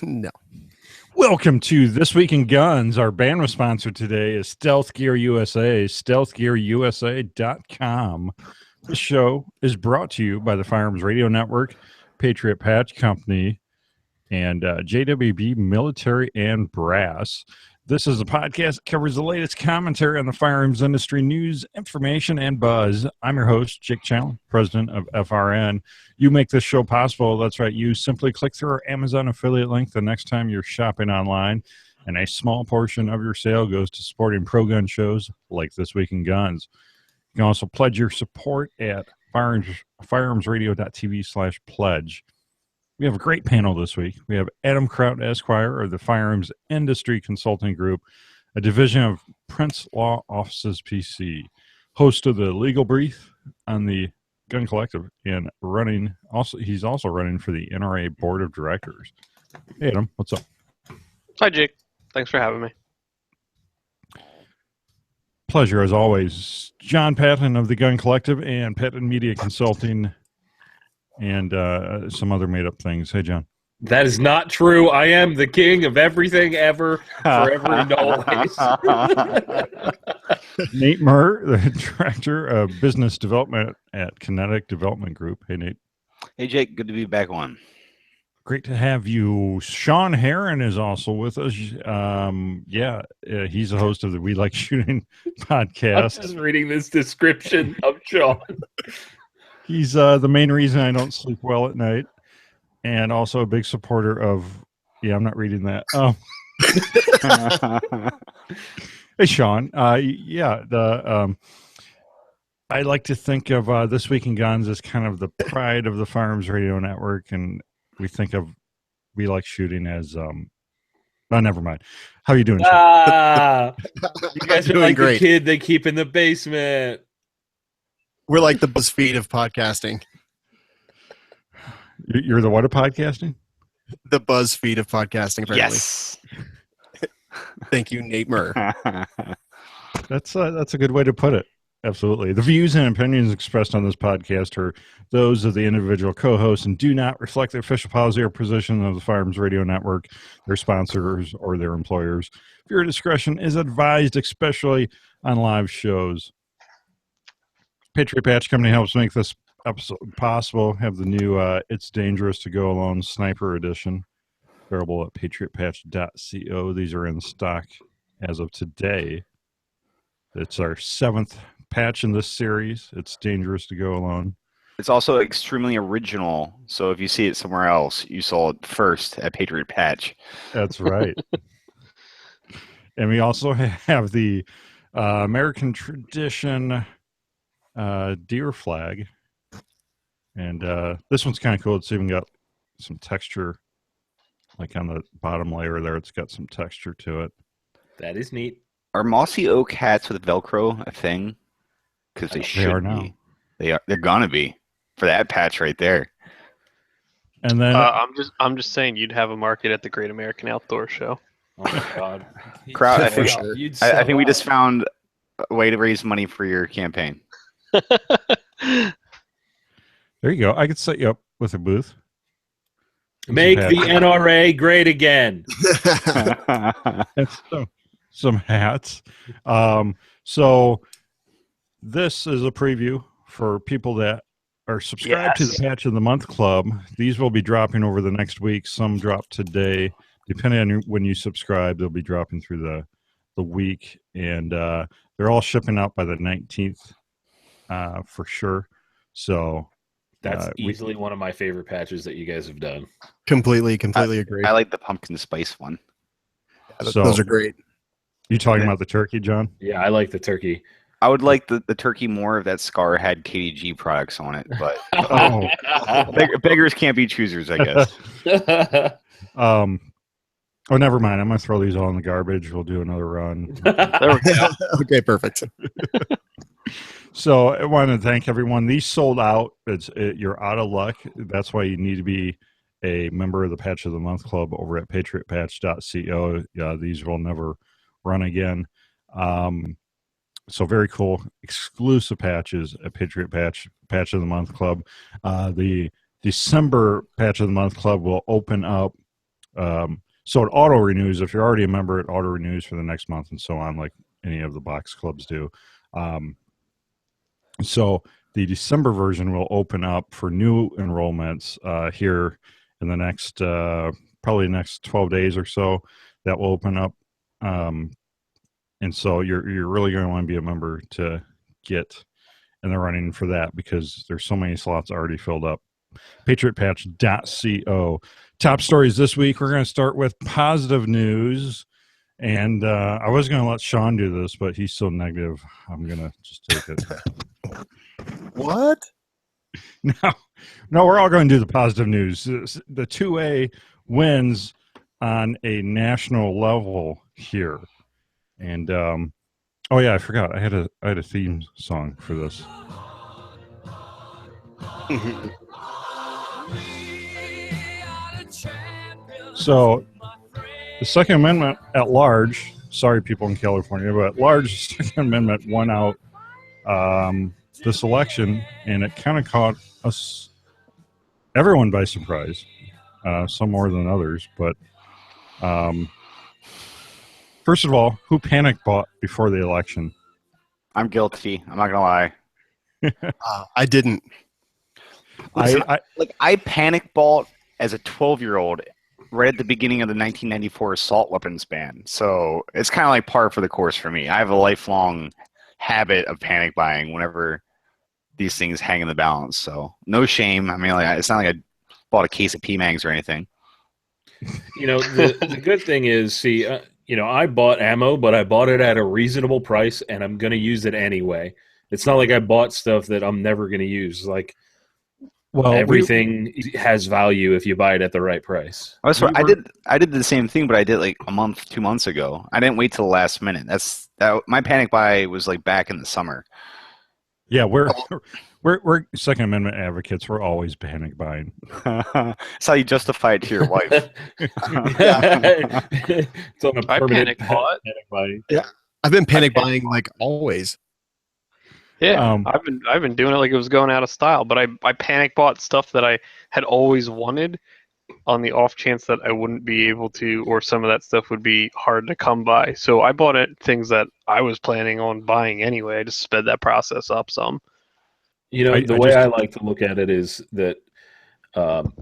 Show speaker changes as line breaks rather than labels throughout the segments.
No.
Welcome to This Week in Guns. Our bandwidth sponsor today is Stealth Gear USA, stealthgearusa.com. This show is brought to you by the Firearms Radio Network, Patriot Patch Company, and JWB Military and Brass. This is a podcast that covers the latest commentary on the firearms industry, news, information, and buzz. I'm your host, Jake Challen, president of FRN. You make this show possible. That's right. You simply click through our Amazon affiliate link the next time you're shopping online, and a small portion of your sale goes to supporting pro-gun shows like This Week in Guns. You can also pledge your support at firearmsradio.tv/pledge. We have a great panel this week. We have Adam Kraut, Esquire of the Firearms Industry Consulting Group, a division of Prince Law Offices PC, host of the Legal Brief on the Gun Collective, and he's also running for the NRA Board of Directors. Hey, Adam, what's up?
Hi, Jake. Thanks for having me.
Pleasure, as always. John Patton of the Gun Collective and Patton Media Consulting, and some other made-up things. Hey, John.
That is not true. I am the king of everything ever, forever and always.
Nate Murr, the Director of Business Development at Kinetic Development Group. Hey, Nate.
Hey, Jake. Good to be back on.
Great to have you. Sean Heron is also with us. He's the host of the We Like Shooting podcast.
I'm just reading this description of Sean.
He's the main reason I don't sleep well at night, and also a big supporter of. Yeah, I'm not reading that. Hey, Sean. I like to think of This Week in Guns as kind of the pride of the Firearms Radio Network, and we think of We Like Shooting as. Never mind. How are you doing, Sean?
You guys are
doing
like
great.
the kid they keep in the basement.
We're like the BuzzFeed of podcasting.
You're the what of podcasting?
The BuzzFeed of podcasting, apparently.
Yes.
Thank you, Nate Murr.
That's a good way to put it. Absolutely. The views and opinions expressed on this podcast are those of the individual co-hosts and do not reflect the official policy or position of the Firearms Radio Network, their sponsors, or their employers. Viewer discretion is advised, especially on live shows. Patriot Patch Company helps make this episode possible. Have the new It's Dangerous to Go Alone Sniper Edition available at patriotpatch.co. These are in stock as of today. It's our 7th patch in this series. It's Dangerous to Go Alone.
It's also extremely original, so if you see it somewhere else, you saw it first at Patriot Patch.
That's right. And we also have the American Tradition deer flag, and this one's kind of cool. It's even got some texture, like on the bottom layer there. It's got some texture to it.
That is neat.
Are mossy oak hats with Velcro a thing? Because they should
are now.
be. They're gonna be for that patch right there.
And then
I'm just saying you'd have a market at the Great American Outdoor Show.
Oh my God.
Crowd, I
For
think,
sure.
I think we just found a way to raise money for your campaign.
there you go. I could set you up with a booth.
Make
Some
the
hats.
NRA great again.
And some hats. So this is a preview for people that are subscribed to the Patch of the Month Club. These will be dropping over the next week. Some drop today. Depending on when you subscribe, they'll be dropping through the week. And they're all shipping out by the 19th for sure. So
That's easily one of my favorite patches that you guys have done.
Completely agree.
I like the pumpkin spice one.
So-
Those are great.
You talking about the turkey, John?
Yeah, I like the turkey.
I would like the turkey more if that scar had KDG products on it, but
Oh.
beggars can't be choosers, I guess.
Oh, never mind. I'm going to throw these all in the garbage. We'll do another run.
There we go.
Okay, perfect.
So I want to thank everyone. These sold out. You're out of luck. That's why you need to be a member of the Patch of the Month Club over at patriotpatch.co. These will never run again. So very cool. Exclusive patches at Patriot Patch of the Month Club. The December Patch of the Month Club will open up So it auto renews. If you're already a member, it auto renews for the next month and so on, like any of the box clubs do. So the December version will open up for new enrollments here in the next probably the next 12 days or so. That will open up, and so you're really going to want to be a member to get in the running for that because there's so many slots already filled up. PatriotPatch.co. Top stories this week. We're going to start with positive news. And I was going to let Sean do this, but he's so negative. I'm going to just take it.
What?
No, we're all going to do the positive news. The 2A wins on a national level here. And, oh, yeah, I forgot. I had a theme song for this. So the Second Amendment at large, sorry people in California, but at large, Second Amendment won out this election, and it kind of caught everyone by surprise, some more than others. But first of all, who panic bought before the election?
I'm guilty. I'm not going to lie.
I didn't.
I panic bought as a 12-year-old right at the beginning of the 1994 assault weapons ban. So it's kind of like par for the course for me. I have a lifelong habit of panic buying whenever these things hang in the balance. So no shame. I mean, it's not like I bought a case of PMags or anything.
The good thing is, I bought ammo, but I bought it at a reasonable price, and I'm going to use it anyway. It's not like I bought stuff that I'm never going to use. Like, well, everything has value if you buy it at the right price.
I did the same thing, but I did like a month, 2 months ago. I didn't wait till the last minute. My panic buy was like back in the summer.
Yeah, we're Second Amendment advocates. We're always panic buying.
That's how you justify it to your wife.
It's on a permanent
panic
buying.
Yeah, I've been panic buying like always.
Yeah, I've been doing it like it was going out of style, but I panic bought stuff that I had always wanted on the off chance that I wouldn't be able to, or some of that stuff would be hard to come by. So I bought things that I was planning on buying anyway. I just sped that process up some.
The way I like to look at it is that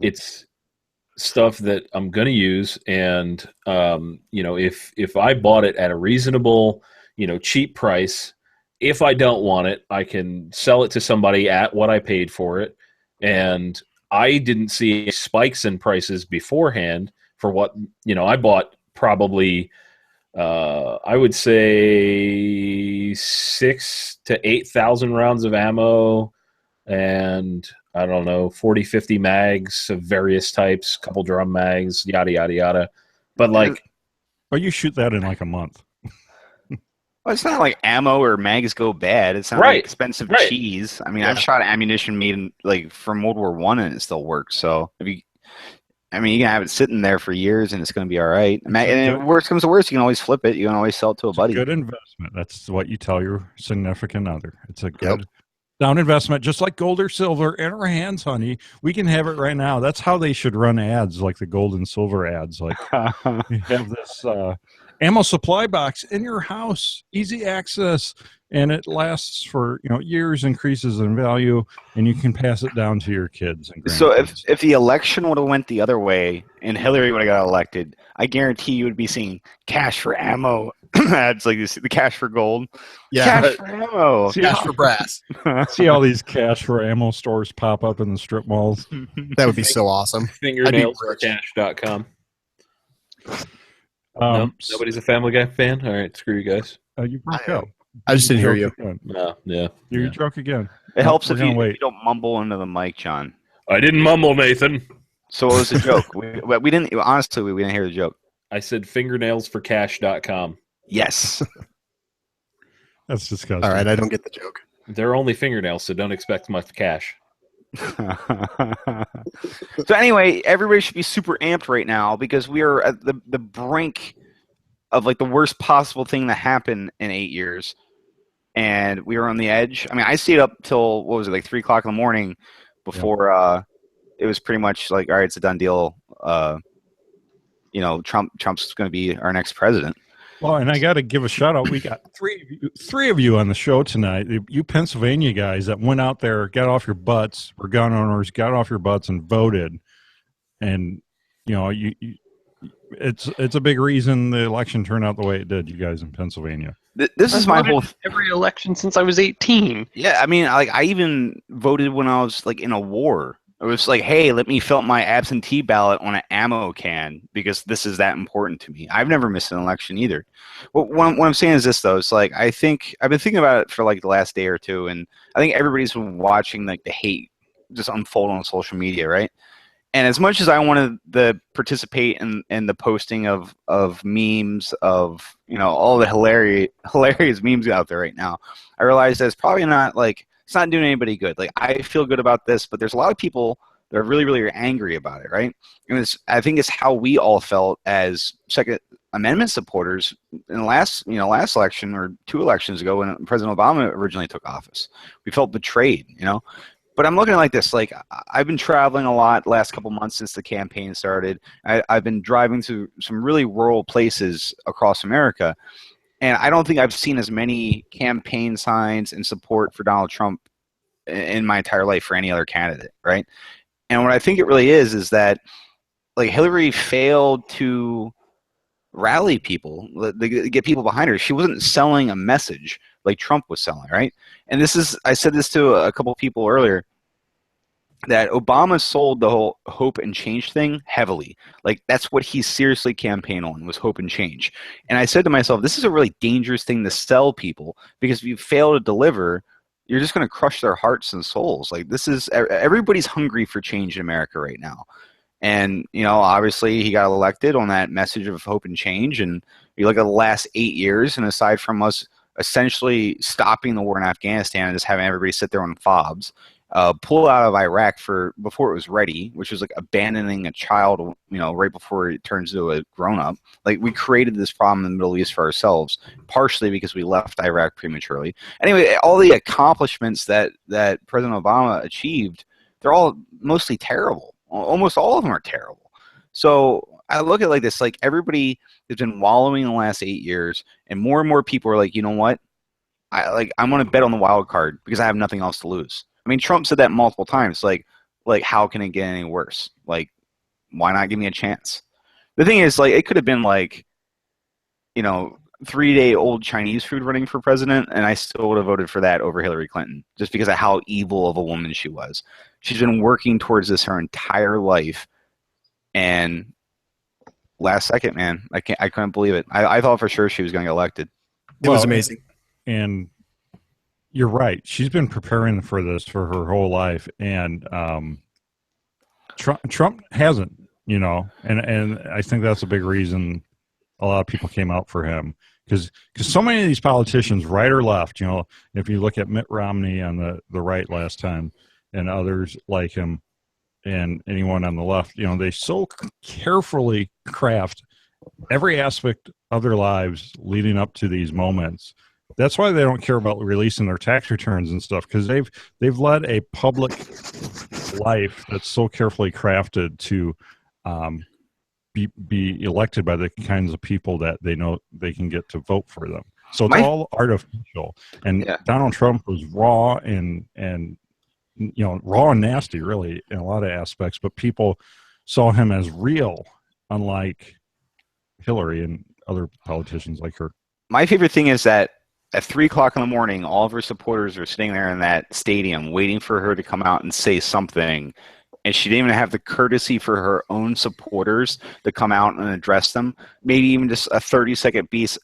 it's stuff that I'm going to use, and if I bought it at a reasonable, cheap price. If I don't want it, I can sell it to somebody at what I paid for it. And I didn't see spikes in prices beforehand for what, I bought probably, I would say 6,000 to 8,000 rounds of ammo and I don't know, 40, 50 mags of various types, couple drum mags, yada, yada, yada. But
you shoot that in like a month.
Well, it's not like ammo or mags go bad. It's not like expensive cheese. I mean, I've shot ammunition made from World War I and it still works. So you can have it sitting there for years and it's going to be all right. And if worst comes to worst, you can always flip it. You can always sell it to a buddy.
Good investment. That's what you tell your significant other. It's a good sound investment, just like gold or silver in our hands, honey. We can have it right now. That's how they should run ads, like the gold and silver ads. Like you have this ammo supply box in your house, easy access, and it lasts for years, increases in value, and you can pass it down to your kids and grandkids.
So if the election would have went the other way and Hillary would have got elected, I guarantee you would be seeing cash for ammo ads like this, the cash for gold, cash for ammo,
cash for brass.
See all these cash for ammo stores pop up in the strip malls.
That would be so awesome.
Fingernailsforcash.com. No, nobody's a Family Guy fan? All right, screw you guys.
You broke out.
I just didn't hear you.
No, yeah.
You're drunk again.
It helps if you don't mumble into the mic, John.
I didn't mumble, Nathan.
So what was the joke? we didn't, honestly, we didn't hear the joke.
I said fingernailsforcash.com.
Yes.
That's disgusting.
All right, I don't get the joke.
They're only fingernails, so don't expect much cash.
So anyway, everybody should be super amped right now because we are at the brink of like the worst possible thing to happen in 8 years, and we were on the edge. I mean, I stayed up till 3 o'clock in the morning before it was pretty much like, all right, it's a done deal. Trump's going to be our next president.
Well, and I got to give a shout out. We got three of you on the show tonight. You Pennsylvania guys that went out there, got off your butts, were gun owners, got off your butts and voted. And it's a big reason the election turned out the way it did. You guys in Pennsylvania.
This is my whole
every election since I was 18.
Yeah, I mean, I even voted when I was in a war. It was like, hey, let me fill out my absentee ballot on an ammo can because this is that important to me. I've never missed an election either. What I'm saying is this, though. It's like I've been thinking about it for the last day or two, and I think everybody's been watching the hate just unfold on social media, right? And as much as I wanted to participate in the posting of memes of all the hilarious memes out there right now, I realized that it's probably not it's not doing anybody good. I feel good about this, but there's a lot of people that are really, really angry about it, right? And I think it's how we all felt as Second Amendment supporters in the last election or 2 elections ago when President Obama originally took office. We felt betrayed, But I'm looking at it like this. I've been traveling a lot the last couple months since the campaign started. I've been driving to some really rural places across America. And I don't think I've seen as many campaign signs and support for Donald Trump in my entire life for any other candidate, right? And what I think it really is that Hillary failed to rally people, get people behind her. She wasn't selling a message like Trump was selling, right? And I said this to a couple of people earlier, that Obama sold the whole hope and change thing heavily. That's what he seriously campaigned on, was hope and change. And I said to myself, this is a really dangerous thing to sell people, because if you fail to deliver, you're just going to crush their hearts and souls. Everybody's hungry for change in America right now. And, obviously he got elected on that message of hope and change. And you look at the last 8 years, and aside from us essentially stopping the war in Afghanistan and just having everybody sit there on fobs, pull out of Iraq before it was ready, which was abandoning a child, right before it turns into a grown-up. We created this problem in the Middle East for ourselves, partially because we left Iraq prematurely. Anyway, all the accomplishments that President Obama achieved, they're all mostly terrible. Almost all of them are terrible. So I look at it like this, everybody has been wallowing in the last 8 years, and more people are you know what? I'm going to bet on the wild card because I have nothing else to lose. I mean, Trump said that multiple times. How can it get any worse? Why not give me a chance? The thing is, it could have been 3-day-old Chinese food running for president, and I still would have voted for that over Hillary Clinton, just because of how evil of a woman she was. She's been working towards this her entire life, and last second, man, I couldn't believe it. I thought for sure she was going to get elected.
It was amazing.
And you're right. She's been preparing for this for her whole life, and Trump hasn't, and I think that's a big reason a lot of people came out for him, because so many of these politicians, right or left, if you look at Mitt Romney on the right last time and others like him and anyone on the left, they so carefully craft every aspect of their lives leading up to these moments. That's why they don't care about releasing their tax returns and stuff, because they've led a public life that's so carefully crafted to be elected by the kinds of people that they know they can get to vote for them. So it's all artificial. And Donald Trump was raw and raw and nasty, really, in a lot of aspects. But people saw him as real, unlike Hillary and other politicians like her.
My favorite thing is that at 3 o'clock in the morning, all of her supporters are sitting there in that stadium waiting for her to come out and say something. And she didn't even have the courtesy for her own supporters to come out and address them. Maybe even just a 30-second piece,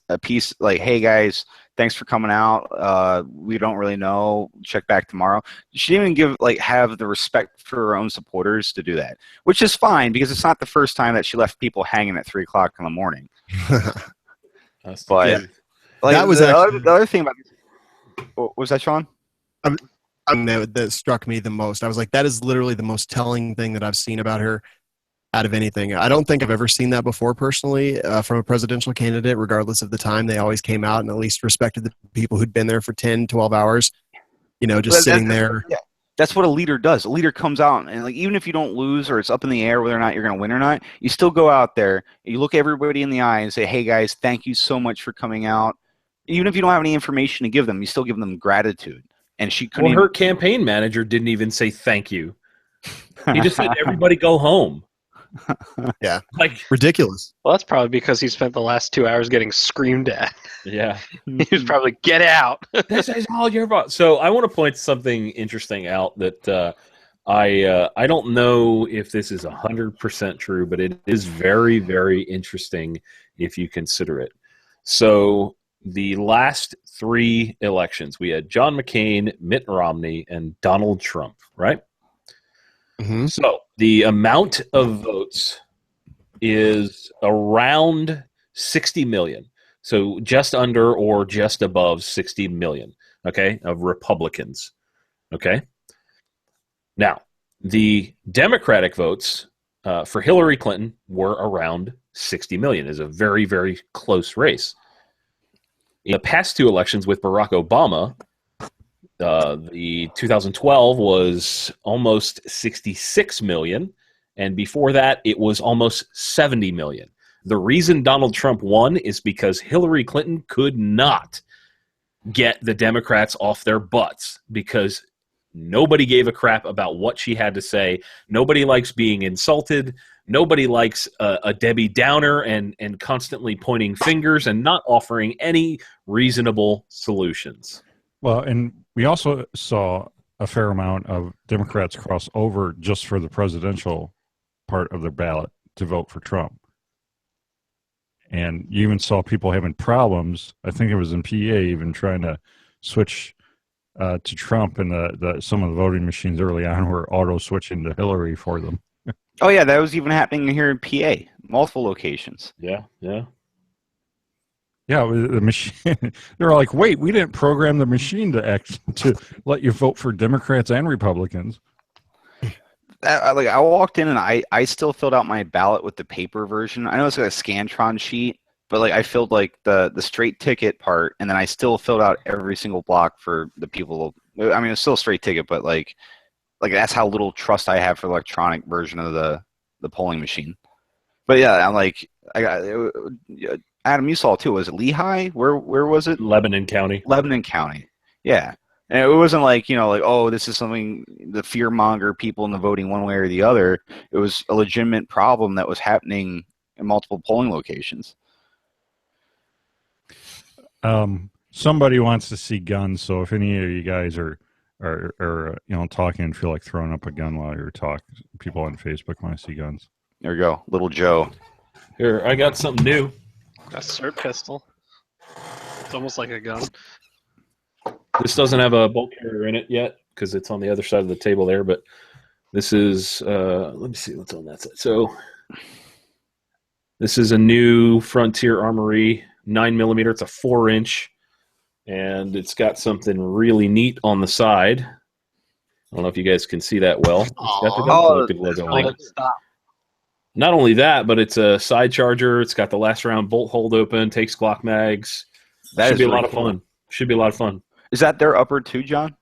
hey, guys, thanks for coming out. We don't really know. Check back tomorrow. She didn't even have the respect for her own supporters to do that, which is fine because it's not the first time that she left people hanging at 3 o'clock in the morning. But
that was
the other thing about this. What was that, Sean?
That struck me the most. I was like, that is literally the most telling thing that I've seen about her out of anything. I don't think I've ever seen that before personally from a presidential candidate, regardless of the time. They always came out and at least respected the people who'd been there for 10, 12 hours, just sitting there.
Yeah. That's what a leader does. A leader comes out and like even if you don't lose or it's up in the air whether or not you're going to win or not, you still go out there, you look everybody in the eye and say, "Hey guys, thank you so much for coming out." Even if you don't have any information to give them, you still give them gratitude. And she couldn't.
Well, her campaign manager didn't even say thank you. He just said, "Everybody go home."
Yeah, like ridiculous.
Well, that's probably because he spent the last 2 hours getting screamed at.
Yeah,
he was probably get out.
This is all your fault. So I want to point something interesting out that I don't know if this is 100% true, but it is very, very interesting if you consider it. So the last 3 elections, we had John McCain, Mitt Romney, and Donald Trump, right?
Mm-hmm.
So the amount of votes is around 60 million. So just under or just above 60 million, okay, of Republicans, okay? Now, the Democratic votes for Hillary Clinton were around 60 million. It's a very, very close race. In the past 2 elections with Barack Obama, the 2012 was almost 66 million, and before that, it was almost 70 million. The reason Donald Trump won is because Hillary Clinton could not get the Democrats off their butts because nobody gave a crap about what she had to say. Nobody likes being insulted. Nobody likes a Debbie Downer and constantly pointing fingers and not offering any reasonable solutions.
Well, and we also saw a fair amount of Democrats cross over just for the presidential part of their ballot to vote for Trump. And you even saw people having problems. I think it was in PA even trying to switch to Trump, and some of the voting machines early on were auto switching to Hillary for them.
Oh yeah, that was even happening here in PA, multiple locations.
Yeah.
Yeah, the machine. They're like, wait, we didn't program the machine to let you vote for Democrats and Republicans.
I walked in and I still filled out my ballot with the paper version. I know it's like a Scantron sheet, but like I filled like the straight ticket part, and then I still filled out every single block for the people. I mean, it's still a straight ticket, but like that's how little trust I have for the electronic version of the polling machine. But yeah, I'm like, Adam, you saw it too. Was it Lehigh? Where was it?
Lebanon County.
Lebanon County. Yeah. And it wasn't like, like, oh, this is something the fear-monger people in the voting one way or the other. It was a legitimate problem that was happening in multiple polling locations.
Somebody wants to see guns, so if any of you guys are talking and feel like throwing up a gun while you're talking, people on Facebook want to see guns.
There we go. Little Joe.
Here, I got something new.
A SIRT pistol. It's almost like a gun.
This doesn't have a bolt carrier in it yet because it's on the other side of the table there, but this is, let me see what's on that side. So this is a new Frontier Armory 9mm. It's a 4-inch, and it's got something really neat on the side. I don't know if you guys can see that well. It's got the gun collective logo on it. Not only that, but it's a side charger. It's got the last round bolt hold open, takes Glock mags. That should be a lot of fun. Should be a lot of fun.
Is that their upper too, John?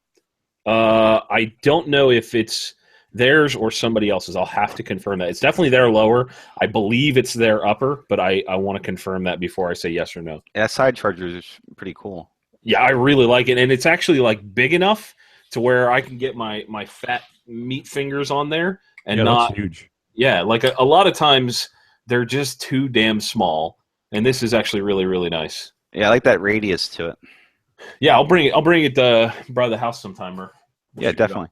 I don't know if it's theirs or somebody else's. I'll have to confirm that. It's definitely their lower. I believe it's their upper, but I want to confirm that before I say yes or no.
Yeah, side charger is pretty cool.
Yeah, I really like it, and it's actually like big enough to where I can get my fat meat fingers on there and not
that's huge.
Yeah, like a lot of times they're just too damn small, and this is actually really, really nice.
Yeah, I like that radius to it.
Yeah, I'll bring it by the house sometime.
Yeah, definitely.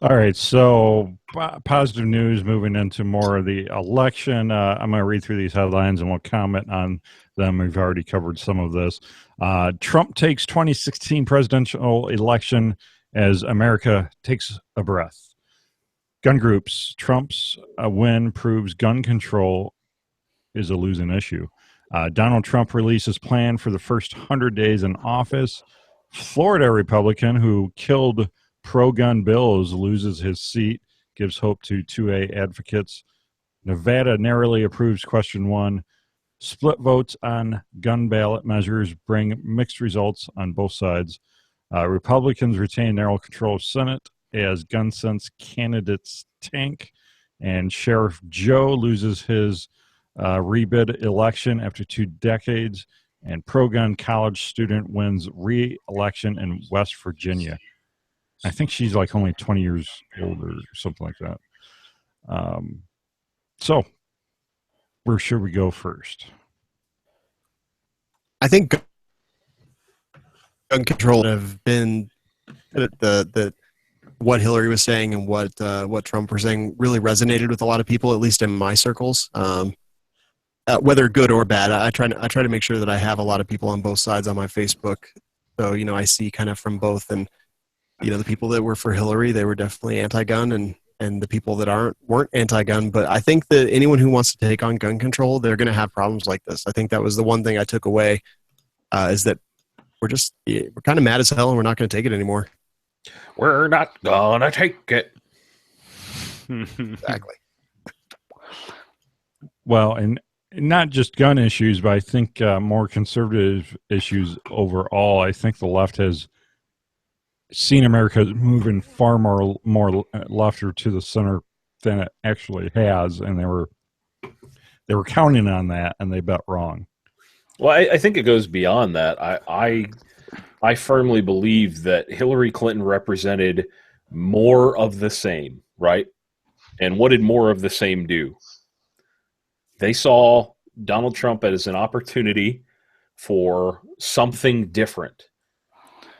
All right, so positive news moving into more of the election. I'm going to read through these headlines and we'll comment on them. We've already covered some of this. Trump takes 2016 presidential election as America takes a breath. Gun groups, Trump's win proves gun control is a losing issue. Donald Trump releases plan for the first 100 days in office. Florida Republican who killed pro-gun bills loses his seat, gives hope to 2A advocates. Nevada narrowly approves question 1. Split votes on gun ballot measures bring mixed results on both sides. Republicans retain narrow control of Senate as gun sense candidates tank, and Sheriff Joe loses his rebid election after 2 decades, and pro-gun college student wins re-election in West Virginia. I think she's like only 20 years old or something like that. So, where should we go first?
I think gun control have been the what Hillary was saying and what Trump was saying really resonated with a lot of people, at least in my circles. Whether good or bad, I try to make sure that I have a lot of people on both sides on my Facebook. So I see kind of from both, and the people that were for Hillary, they were definitely anti-gun, and the people that weren't anti-gun. But I think that anyone who wants to take on gun control, they're going to have problems like this. I think that was the one thing I took away, is that we're kind of mad as hell, and we're not going to take it anymore.
We're not gonna take it.
Exactly.
Well, and not just gun issues, but I think more conservative issues overall. I think the left has seen America moving far more left or to the center than it actually has, and they were counting on that, and they bet wrong.
Well, I think it goes beyond that. I firmly believe that Hillary Clinton represented more of the same, right? And what did more of the same do? They saw Donald Trump as an opportunity for something different.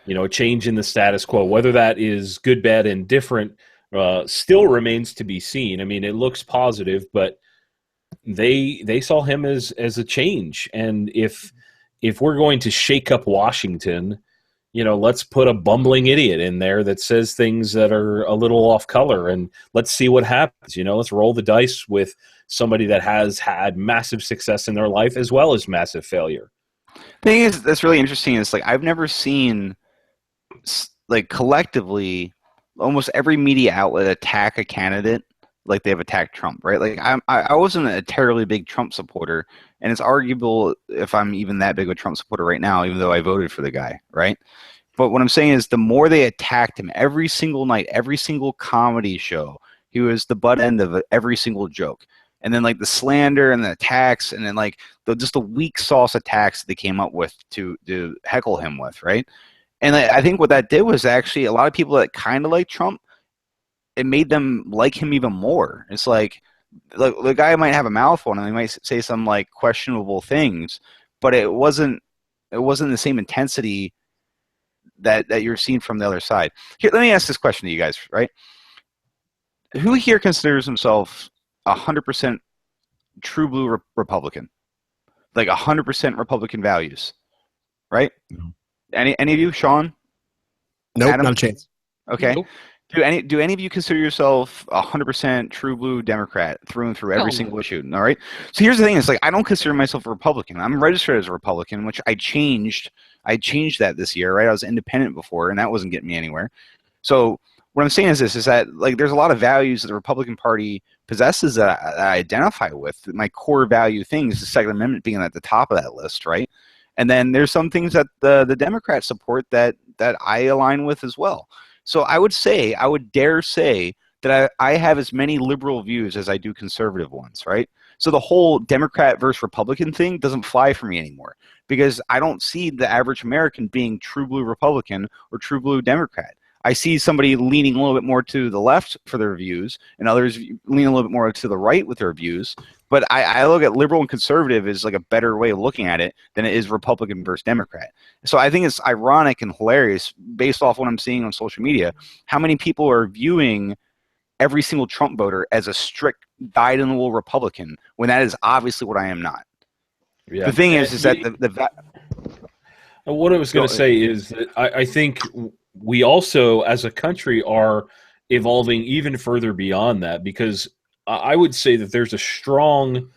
A change in the status quo. Whether that is good, bad, and different still remains to be seen. I mean, it looks positive, but they saw him as a change. And if we're going to shake up Washington, let's put a bumbling idiot in there that says things that are a little off color, and let's see what happens. Let's roll the dice with somebody that has had massive success in their life as well as massive failure.
The thing is, that's really interesting. Is I've never seen collectively almost every media outlet attack a candidate like they've attacked Trump, right? I wasn't a terribly big Trump supporter, and it's arguable if I'm even that big of a Trump supporter right now, even though I voted for the guy, right? But what I'm saying is the more they attacked him every single night, every single comedy show, he was the butt end of every single joke. And then the slander and the attacks, and then just the weak sauce attacks that they came up with to heckle him with, right? And I think what that did was actually a lot of people that kind of like Trump, it made them like him even more. It's the guy might have a mouthful and he might say some questionable things, but it wasn't the same intensity that you're seeing from the other side. Here, let me ask this question to you guys, right? Who here considers himself 100% true blue Republican? 100% Republican values, right?
No.
Any of you, Sean?
Nope,
Adam?
not a chance.
Okay.
Nope.
Do any of you consider yourself 100% true blue Democrat through and through every single issue? All right. So here's the thing: it's I don't consider myself a Republican. I'm registered as a Republican, which I changed. I changed that this year, right? I was independent before, and that wasn't getting me anywhere. So what I'm saying is this: is that there's a lot of values that the Republican Party possesses that I identify with. My core value things, the Second Amendment being at the top of that list, right? And then there's some things that the Democrats support that I align with as well. So I would dare say that I have as many liberal views as I do conservative ones, right? So the whole Democrat versus Republican thing doesn't fly for me anymore because I don't see the average American being true blue Republican or true blue Democrat. I see somebody leaning a little bit more to the left for their views and others leaning a little bit more to the right with their views. But I look at liberal and conservative as a better way of looking at it than it is Republican versus Democrat. So I think it's ironic and hilarious based off what I'm seeing on social media, how many people are viewing every single Trump voter as a strict dyed-in-the-wool Republican when that is obviously what I am not. Yeah. The thing is that
what I was going to say is that I think we also, as a country, are evolving even further beyond that because I would say that there's a strong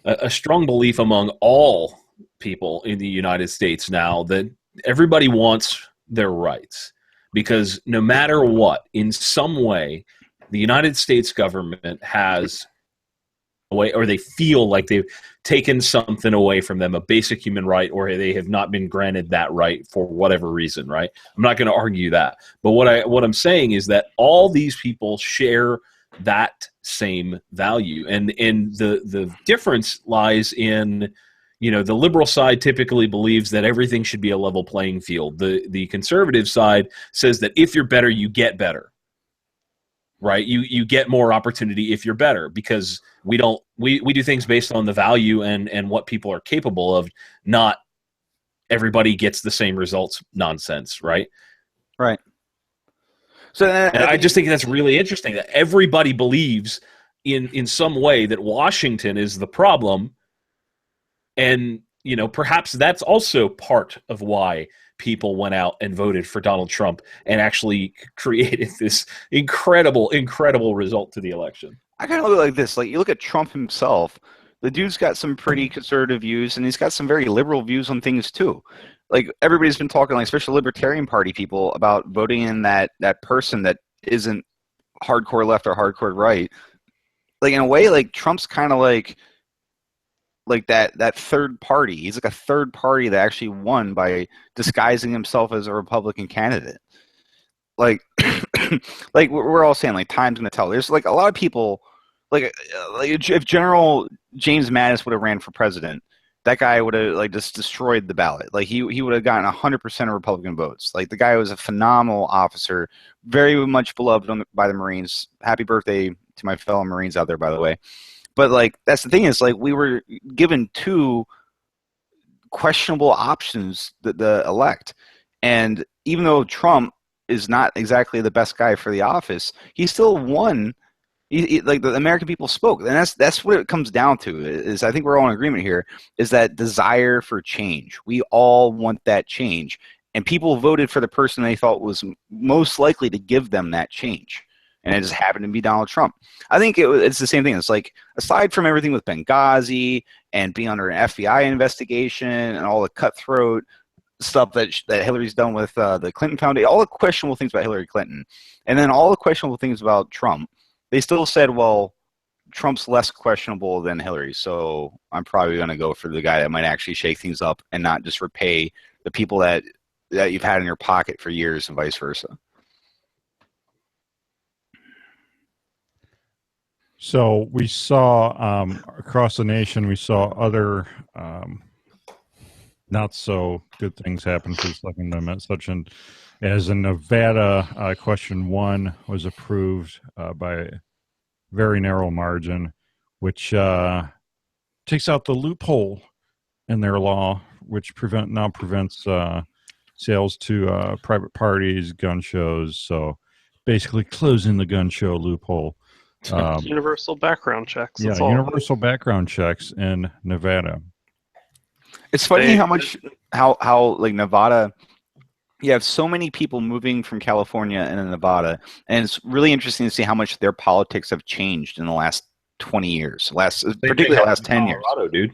belief among all people in the United States now that everybody wants their rights because no matter what, in some way, the United States government has away, or they feel like they've taken something away from them, a basic human right, or they have not been granted that right for whatever reason, right? I'm not going to argue that. But what I'm saying is that all these people share that same value. And the difference lies in, the liberal side typically believes that everything should be a level playing field. The conservative side says that if you're better, you get better. Right, you get more opportunity if you're better, because we do things based on the value and what people are capable of, not everybody gets the same results nonsense, right?
Right. So
I just think that's really interesting that everybody believes in some way that Washington is the problem, and perhaps that's also part of why people went out and voted for Donald Trump and actually created this incredible result to the election.
I kind of look at it like this. Like, you look at Trump himself, the dude's got some pretty conservative views, and he's got some very liberal views on things too. Like, everybody's been talking, like, especially Libertarian Party people, about voting in that person that isn't hardcore left or hardcore right. Like, in a way, like, Trump's kind of like that third party. He's like a third party that actually won by disguising himself as a Republican candidate. Like, like we're all saying, like, time's gonna tell. There's like a lot of people, like if General James Mattis would have ran for president, that guy would have like just destroyed the ballot. Like, he would have gotten 100% of Republican votes. Like, the guy was a phenomenal officer, very much beloved by the Marines. Happy birthday to my fellow Marines out there, by the way. But, like, that's the thing is, like, we were given two questionable options that the elect. And even though Trump is not exactly the best guy for the office, he still won. Like, the American people spoke. And that's what it comes down to, is I think we're all in agreement here, is that desire for change. We all want that change. And people voted for the person they thought was most likely to give them that change. And it just happened to be Donald Trump. I think it's the same thing. It's like, aside from everything with Benghazi and being under an FBI investigation and all the cutthroat stuff that Hillary's done with the Clinton Foundation, all the questionable things about Hillary Clinton, and then all the questionable things about Trump, they still said, well, Trump's less questionable than Hillary, so I'm probably going to go for the guy that might actually shake things up and not just repay the people that you've had in your pocket for years and vice versa.
So we saw across the nation, we saw other not so good things happen for the Second Amendment, such as in Nevada, Question 1 was approved by a very narrow margin, which takes out the loophole in their law, which prevents sales to private parties, gun shows. So basically closing the gun show loophole.
Universal background checks.
Yeah, universal background checks in Nevada.
It's funny how like Nevada, you have so many people moving from California into Nevada, and it's really interesting to see how much their politics have changed in the last 20 years, particularly the last 10 years.
Colorado, dude.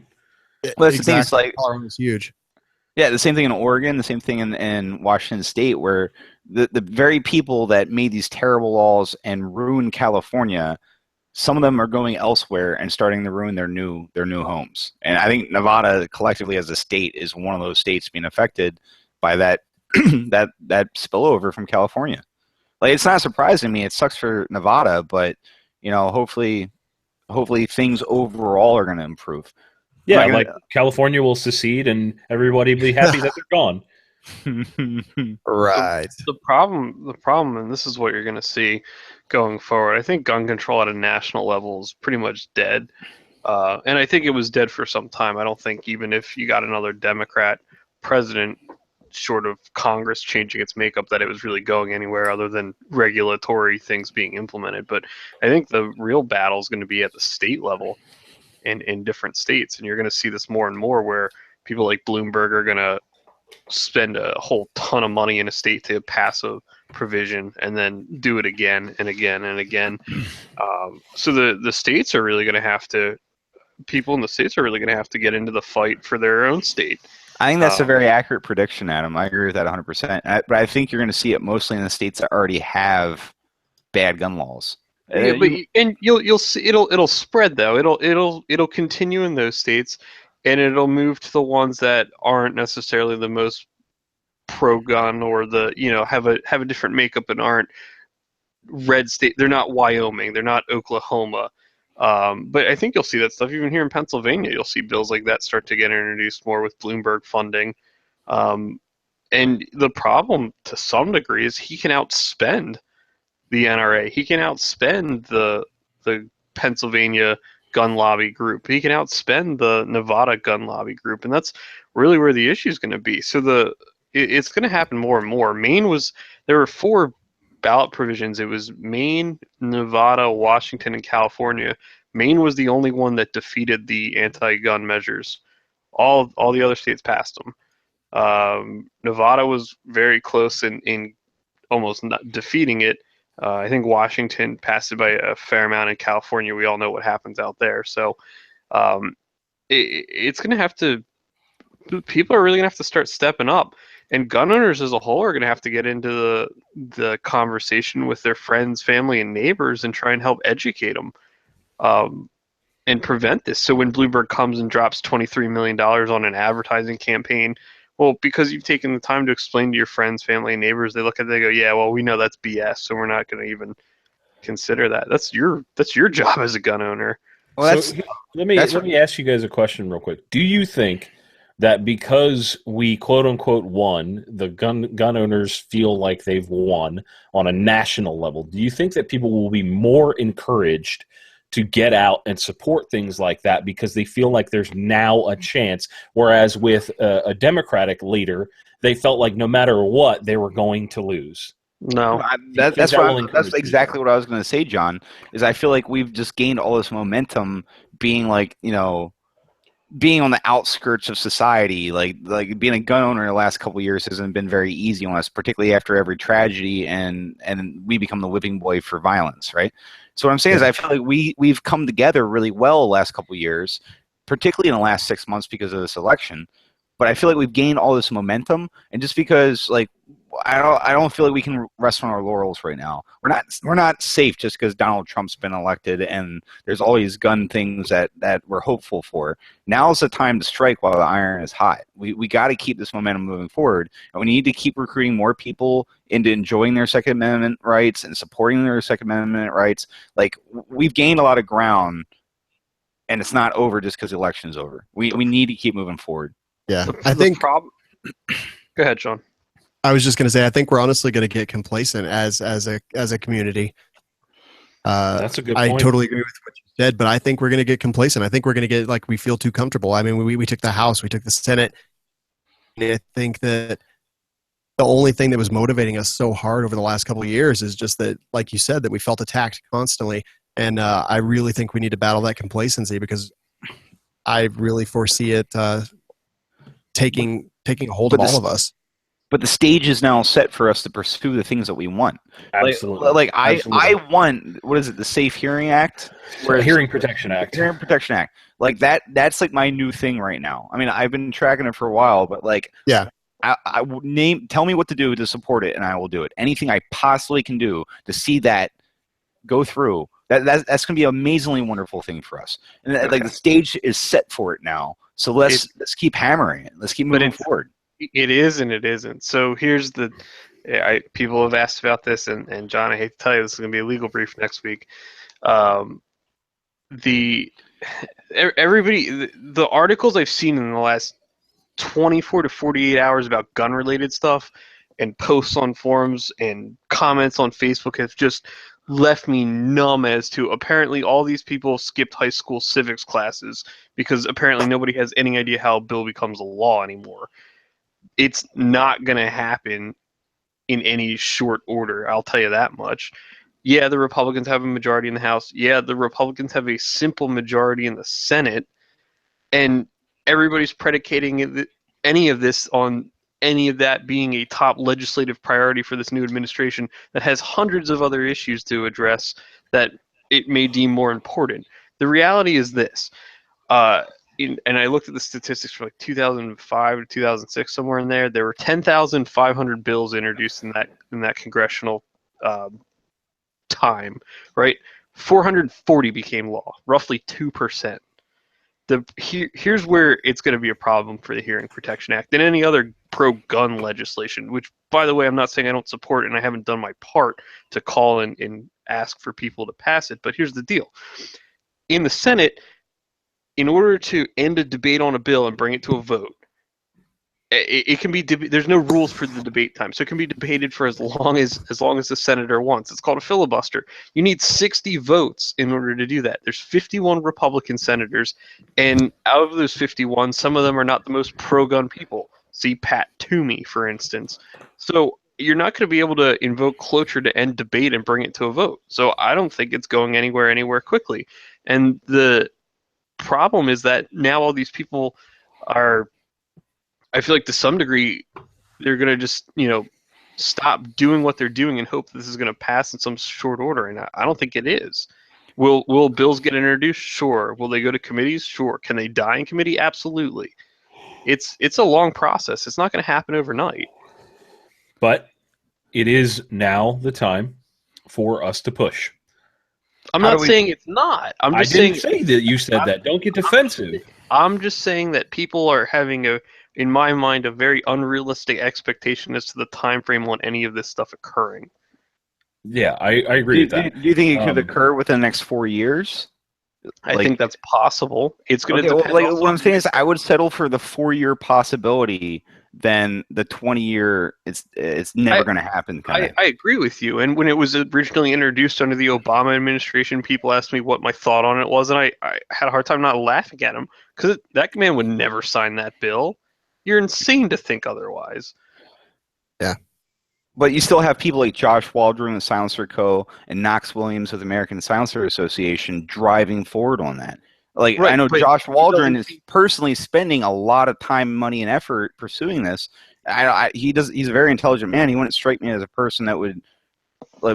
Well, that's the thing. It's like,
Colorado's huge.
Yeah, the same thing in Oregon, the same thing in Washington State, where the very people that made these terrible laws and ruined California, some of them are going elsewhere and starting to ruin their new homes. And I think Nevada collectively as a state is one of those states being affected by that that spillover from California. Like, it's not surprising to me. It sucks for Nevada, but hopefully things overall are going to improve.
Yeah, like California will secede and everybody will be happy that they're gone.
Right.
The problem, and this is what you're going to see going forward. I think gun control at a national level is pretty much dead. And I think it was dead for some time. I don't think even if you got another Democrat president, short of Congress changing its makeup, that it was really going anywhere other than regulatory things being implemented. But I think the real battle is going to be at the state level in different states. And you're going to see this more and more where people like Bloomberg are going to spend a whole ton of money in a state to pass a provision and then do it again and again and again. So the states are really going to have to, people in the states are really going to have to get into the fight for their own state.
I think that's a very accurate prediction, Adam. I agree with that 100%. But I think you're going to see it mostly in the states that already have bad gun laws.
And you'll see it'll spread though. It'll continue in those states, and it'll move to the ones that aren't necessarily the most pro-gun or have a different makeup and aren't red state. They're not Wyoming. They're not Oklahoma. But I think you'll see that stuff even here in Pennsylvania. You'll see bills like that start to get introduced more with Bloomberg funding. And the problem, to some degree, is he can outspend the NRA. He can outspend the Pennsylvania gun lobby group. He can outspend the Nevada gun lobby group, and that's really where the issue is going to be. So it's going to happen more and more. There were 4 ballot provisions. It was Maine, Nevada, Washington, and California. Maine was the only one that defeated the anti-gun measures. All the other states passed them. Nevada was very close in almost not defeating it. I think Washington passed it by a fair amount. In California, we all know what happens out there. So it's going to have to. People are really going to have to start stepping up, and gun owners as a whole are going to have to get into the conversation with their friends, family, and neighbors, and try and help educate them and prevent this. So when Bloomberg comes and drops $23 million on an advertising campaign, well, because you've taken the time to explain to your friends, family, and neighbors, they look at it, they go, yeah, well, we know that's BS, so we're not going to even consider that. That's your job as a gun owner.
Well, let me ask you guys a question real quick. Do you think that because we quote unquote won, the gun owners feel like they've won on a national level? Do you think that people will be more encouraged to get out and support things like that because they feel like there's now a chance, whereas with a Democratic leader, they felt like no matter what, they were going to lose?
No.
That's exactly what I was going to say, John, is I feel like we've just gained all this momentum being like, being on the outskirts of society, like being a gun owner in the last couple of years hasn't been very easy on us, particularly after every tragedy, and we become the whipping boy for violence, right? So what I'm saying is I feel like we've come together really well the last couple of years, particularly in the last 6 months because of this election. But I feel like we've gained all this momentum, and just because I don't feel like we can rest on our laurels right now. We're not safe just because Donald Trump's been elected and there's all these gun things that we're hopeful for. Now's the time to strike while the iron is hot. We got to keep this momentum moving forward, and we need to keep recruiting more people into enjoying their Second Amendment rights and supporting their Second Amendment rights. Like, we've gained a lot of ground, and it's not over just because the election is over. We need to keep moving forward.
Yeah, I think.
Go ahead, Sean.
I was just going to say, I think we're honestly going to get complacent as a community.
That's a good point.
I totally agree with what you said, but I think we're going to get complacent. I think we're going to get we feel too comfortable. I mean, we took the House, we took the Senate. And I think that the only thing that was motivating us so hard over the last couple of years is just that, like you said, that we felt attacked constantly. And I really think we need to battle that complacency, because I really foresee it taking a hold of all of us.
But the stage is now set for us to pursue the things that we want.
Absolutely.
I want, what is it, the Safe Hearing Act?
Hearing Protection Act.
Hearing Protection Act. Like that's like my new thing right now. I mean, I've been tracking it for a while, but
yeah.
Tell me what to do to support it, and I will do it. Anything I possibly can do to see that go through, that's going to be an amazingly wonderful thing for us. And the stage is set for it now. So let's keep hammering it. Let's keep moving forward.
It is and it isn't. So here's people have asked about this, and John, I hate to tell you, this is going to be a legal brief next week. The articles I've seen in the last 24 to 48 hours about gun-related stuff, and posts on forums and comments on Facebook have just left me numb as to, apparently all these people skipped high school civics classes because apparently nobody has any idea how a bill becomes a law anymore. It's not going to happen in any short order, I'll tell you that much. Yeah, the Republicans have a majority in the House. Yeah, the Republicans have a simple majority in the Senate. And everybody's predicating any of this on any of that being a top legislative priority for this new administration that has hundreds of other issues to address that it may deem more important. The reality is this. And I looked at the statistics for 2005 to 2006, somewhere in there. There were 10,500 bills introduced in that congressional time, right? 440 became law, roughly 2%. Here's where it's going to be a problem for the Hearing Protection Act and any other pro-gun legislation, which, by the way, I'm not saying I don't support and I haven't done my part to call and ask for people to pass it, but here's the deal. In the Senate, in order to end a debate on a bill and bring it to a vote, it can be there's no rules for the debate time, so it can be debated for as long as the senator wants. It's called a filibuster. You need 60 votes in order to do that. There's 51 Republican senators, and out of those 51, some of them are not the most pro-gun people. See Pat Toomey, for instance. So you're not going to be able to invoke cloture to end debate and bring it to a vote. So I don't think it's going anywhere quickly. And the problem is that now all these people are, I feel like to some degree, they're going to just, stop doing what they're doing and hope this is going to pass in some short order. And I don't think it is. Will bills get introduced? Sure. Will they go to committees? Sure. Can they die in committee? Absolutely. It's a long process. It's not going to happen overnight.
But it is now the time for us to push.
I'm not saying it's not. I didn't
say that you said that. Don't get defensive.
I'm just saying that people are having in my mind, a very unrealistic expectation as to the time frame on any of this stuff occurring.
Yeah, I agree with that.
Do you think it could occur within the next 4 years?
I think that's possible. It's going to depend.
What I'm saying is, I would settle for the 4-year possibility than the 20-year. It's never going to happen.
I agree with you. And when it was originally introduced under the Obama administration, people asked me what my thought on it was, and I had a hard time not laughing at him because that man would never sign that bill. You're insane to think otherwise.
Yeah.
But you still have people like Josh Waldron with Silencer Co. and Knox Williams with American Silencer Association driving forward on that. Right, I know Josh Waldron is personally spending a lot of time, money, and effort pursuing this. He's a very intelligent man. He wouldn't strike me as a person that would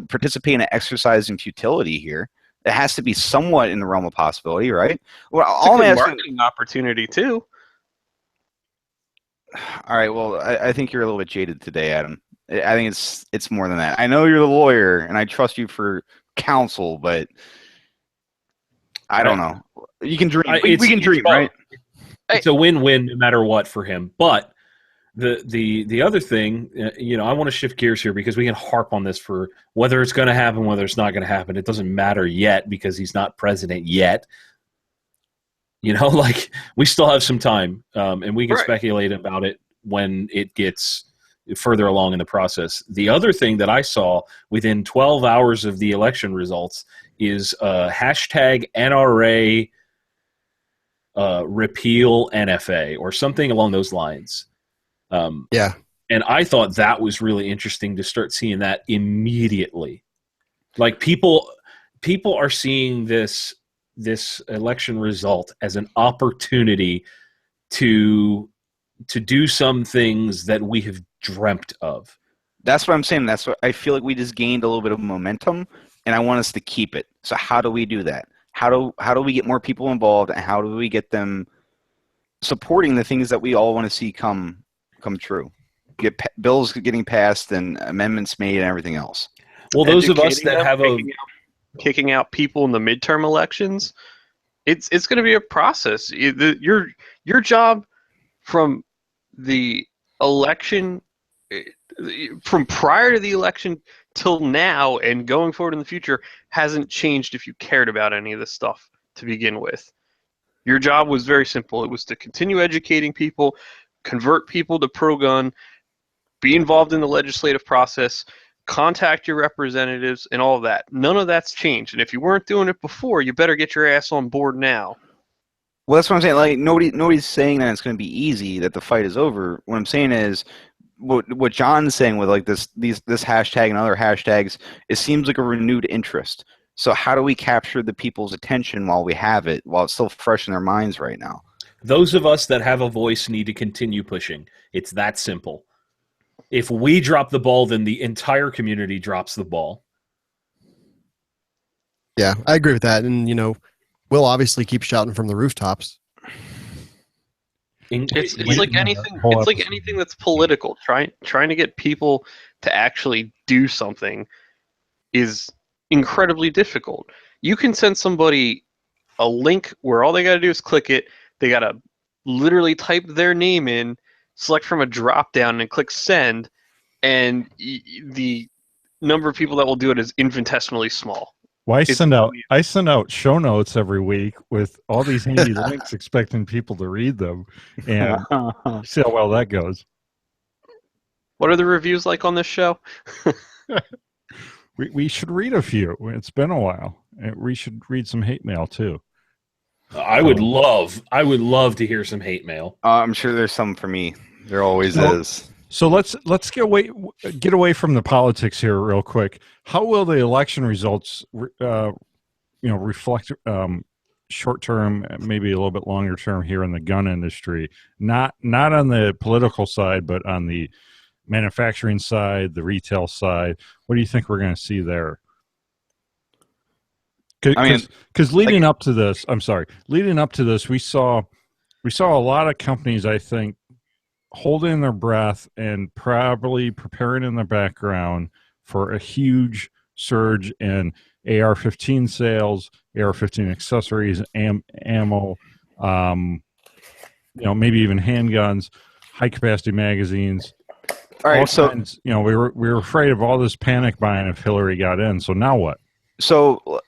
participate in an exercise in futility here. It has to be somewhat in the realm of possibility, right?
Well, all I'm marketing opportunity too.
All right. Well, I think you're a little bit jaded today, Adam. I think it's more than that. I know you're the lawyer, and I trust you for counsel, but I don't know. You can dream. We can dream, right?
It's a win-win no matter what for him. But the other thing, I want to shift gears here because we can harp on this for whether it's going to happen, whether it's not going to happen. It doesn't matter yet because he's not president yet. We still have some time, and we can speculate about it when it gets further along in the process. The other thing that I saw within 12 hours of the election results is hashtag NRA repeal NFA or something along those lines.
Yeah.
And I thought that was really interesting to start seeing that immediately. Like people are seeing this election result as an opportunity to do some things that we have dreamt of.
That's what I'm saying. That's what I feel like we just gained a little bit of momentum, and I want us to keep it. So how do we do that? How do we get more people involved, and how do we get them supporting the things that we all want to see come true? Get bills getting passed and amendments made and everything else.
Well, those of us that have
kicking out people in the midterm elections, it's going to be a process. Your job from the election, from prior to the election till now and going forward in the future hasn't changed if you cared about any of this stuff to begin with. Your job was very simple. It was to continue educating people, convert people to pro-gun, be involved in the legislative process, contact your representatives, and all of that. None of that's changed. And if you weren't doing it before, you better get your ass on board now.
Well, that's what I'm saying. Like nobody's saying that it's going to be easy, that the fight is over. What I'm saying is, what John's saying with like this hashtag and other hashtags, it seems like a renewed interest. So how do we capture the people's attention while we have it, while it's still fresh in their minds right now?
Those of us that have a voice need to continue pushing. It's that simple. If we drop the ball, then the entire community drops the ball.
Yeah, I agree with that. And, we'll obviously keep shouting from the rooftops.
It's like anything. It's like anything that's political. Trying to get people to actually do something is incredibly difficult. You can send somebody a link where all they got to do is click it. They got to literally type their name in, select from a drop down, and click send, and the number of people that will do it is infinitesimally small.
Well, I send out show notes every week with all these handy links, expecting people to read them, and see how well that goes.
What are the reviews like on this show?
We should read a few. It's been a while. We should read some hate mail too.
I would love to hear some hate mail.
I'm sure there's some for me. There always is.
So let's get away from the politics here real quick. How will the election results, reflect short term, maybe a little bit longer term here in the gun industry? Not on the political side, but on the manufacturing side, the retail side. What do you think we're going to see there? Because leading up to this, we saw a lot of companies, I think, holding their breath and probably preparing in the background for a huge surge in AR-15 sales, AR-15 accessories, ammo, maybe even handguns, high-capacity magazines.
All right, so
we were afraid of all this panic buying if Hillary got in. So now what?
So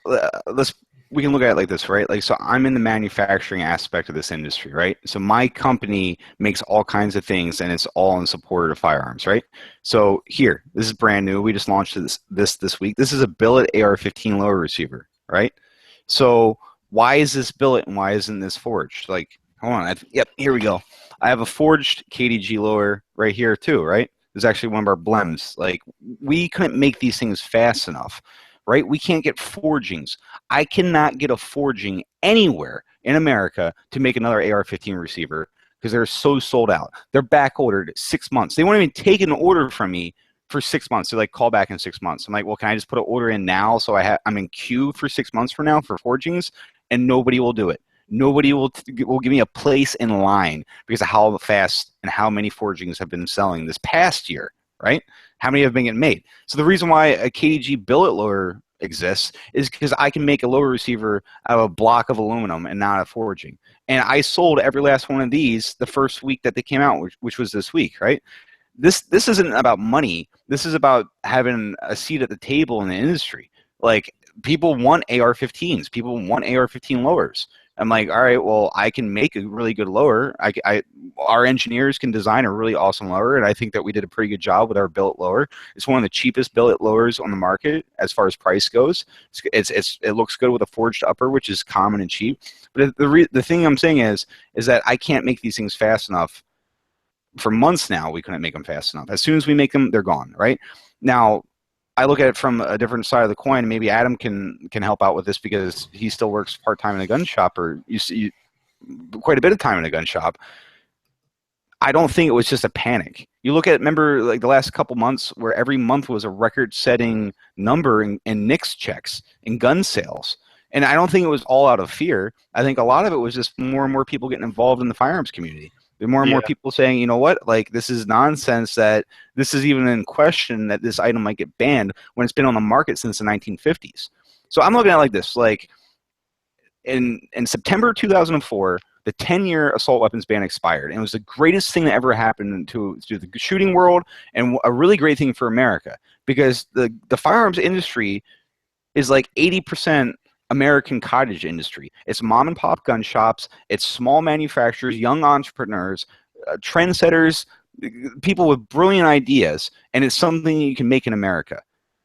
we can look at it like this, right? Like, so I'm in the manufacturing aspect of this industry, right? So my company makes all kinds of things, and it's all in support of firearms, right? So here, this is brand new. We just launched this week. This is a billet AR-15 lower receiver, right? So why is this billet and why isn't this forged? Like, hold on. Yep, here we go. I have a forged KDG lower right here too, right? This is actually one of our blems. Like, we couldn't make these things fast enough. Right? We can't get forgings. I cannot get a forging anywhere in America to make another AR-15 receiver because they're so sold out. They're back ordered 6 months. They won't even take an order from me for 6 months. They're like, call back in 6 months. I'm like, well, can I just put an order in now so I'm in queue for 6 months from now for forgings? And nobody will do it. Nobody will give me a place in line because of how fast and how many forgings have been selling this past year, right? How many have been getting made? So the reason why a KDG billet lower exists is because I can make a lower receiver out of a block of aluminum and not a forging. And I sold every last one of these the first week that they came out, which was this week, right? This isn't about money. This is about having a seat at the table in the industry. Like, people want AR-15s. People want AR-15 lowers. I'm like, all right, well, I can make a really good lower. Our engineers can design a really awesome lower, and I think that we did a pretty good job with our billet lower. It's one of the cheapest billet lowers on the market as far as price goes. It looks good with a forged upper, which is common and cheap. But the thing I'm saying is that I can't make these things fast enough. For months now, we couldn't make them fast enough. As soon as we make them, they're gone, right? Now, I look at it from a different side of the coin. Maybe Adam can help out with this because he still works part-time in a gun shop, or you see quite a bit of time in a gun shop. I don't think it was just a panic. You look at, remember, like the last couple months where every month was a record-setting number in NICS checks, in gun sales. And I don't think it was all out of fear. I think a lot of it was just more and more people getting involved in the firearms community. There are more and more people saying, you know what, like, this is nonsense that this is even in question that this item might get banned when it's been on the market since the 1950s. So I'm looking at it like this, like in September 2004, the 10-year assault weapons ban expired. And it was the greatest thing that ever happened to the shooting world, and a really great thing for America, because the firearms industry is like 80% American cottage industry. It's mom and pop gun shops. It's small manufacturers, young entrepreneurs, trendsetters, people with brilliant ideas, and it's something you can make in America.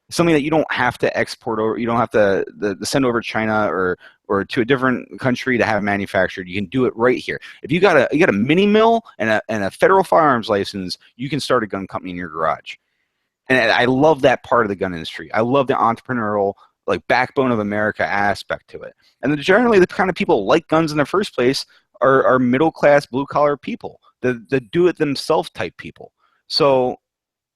It's something that you don't have to export, or you don't have to send over to China or to a different country to have manufactured. You can do it right here. If you got a mini mill and a federal firearms license, you can start a gun company in your garage. And I love that part of the gun industry. I love the entrepreneurial, like, backbone of America aspect to it. And generally, the kind of people like guns in the first place are middle-class, blue-collar people, the do-it-themselves type people. So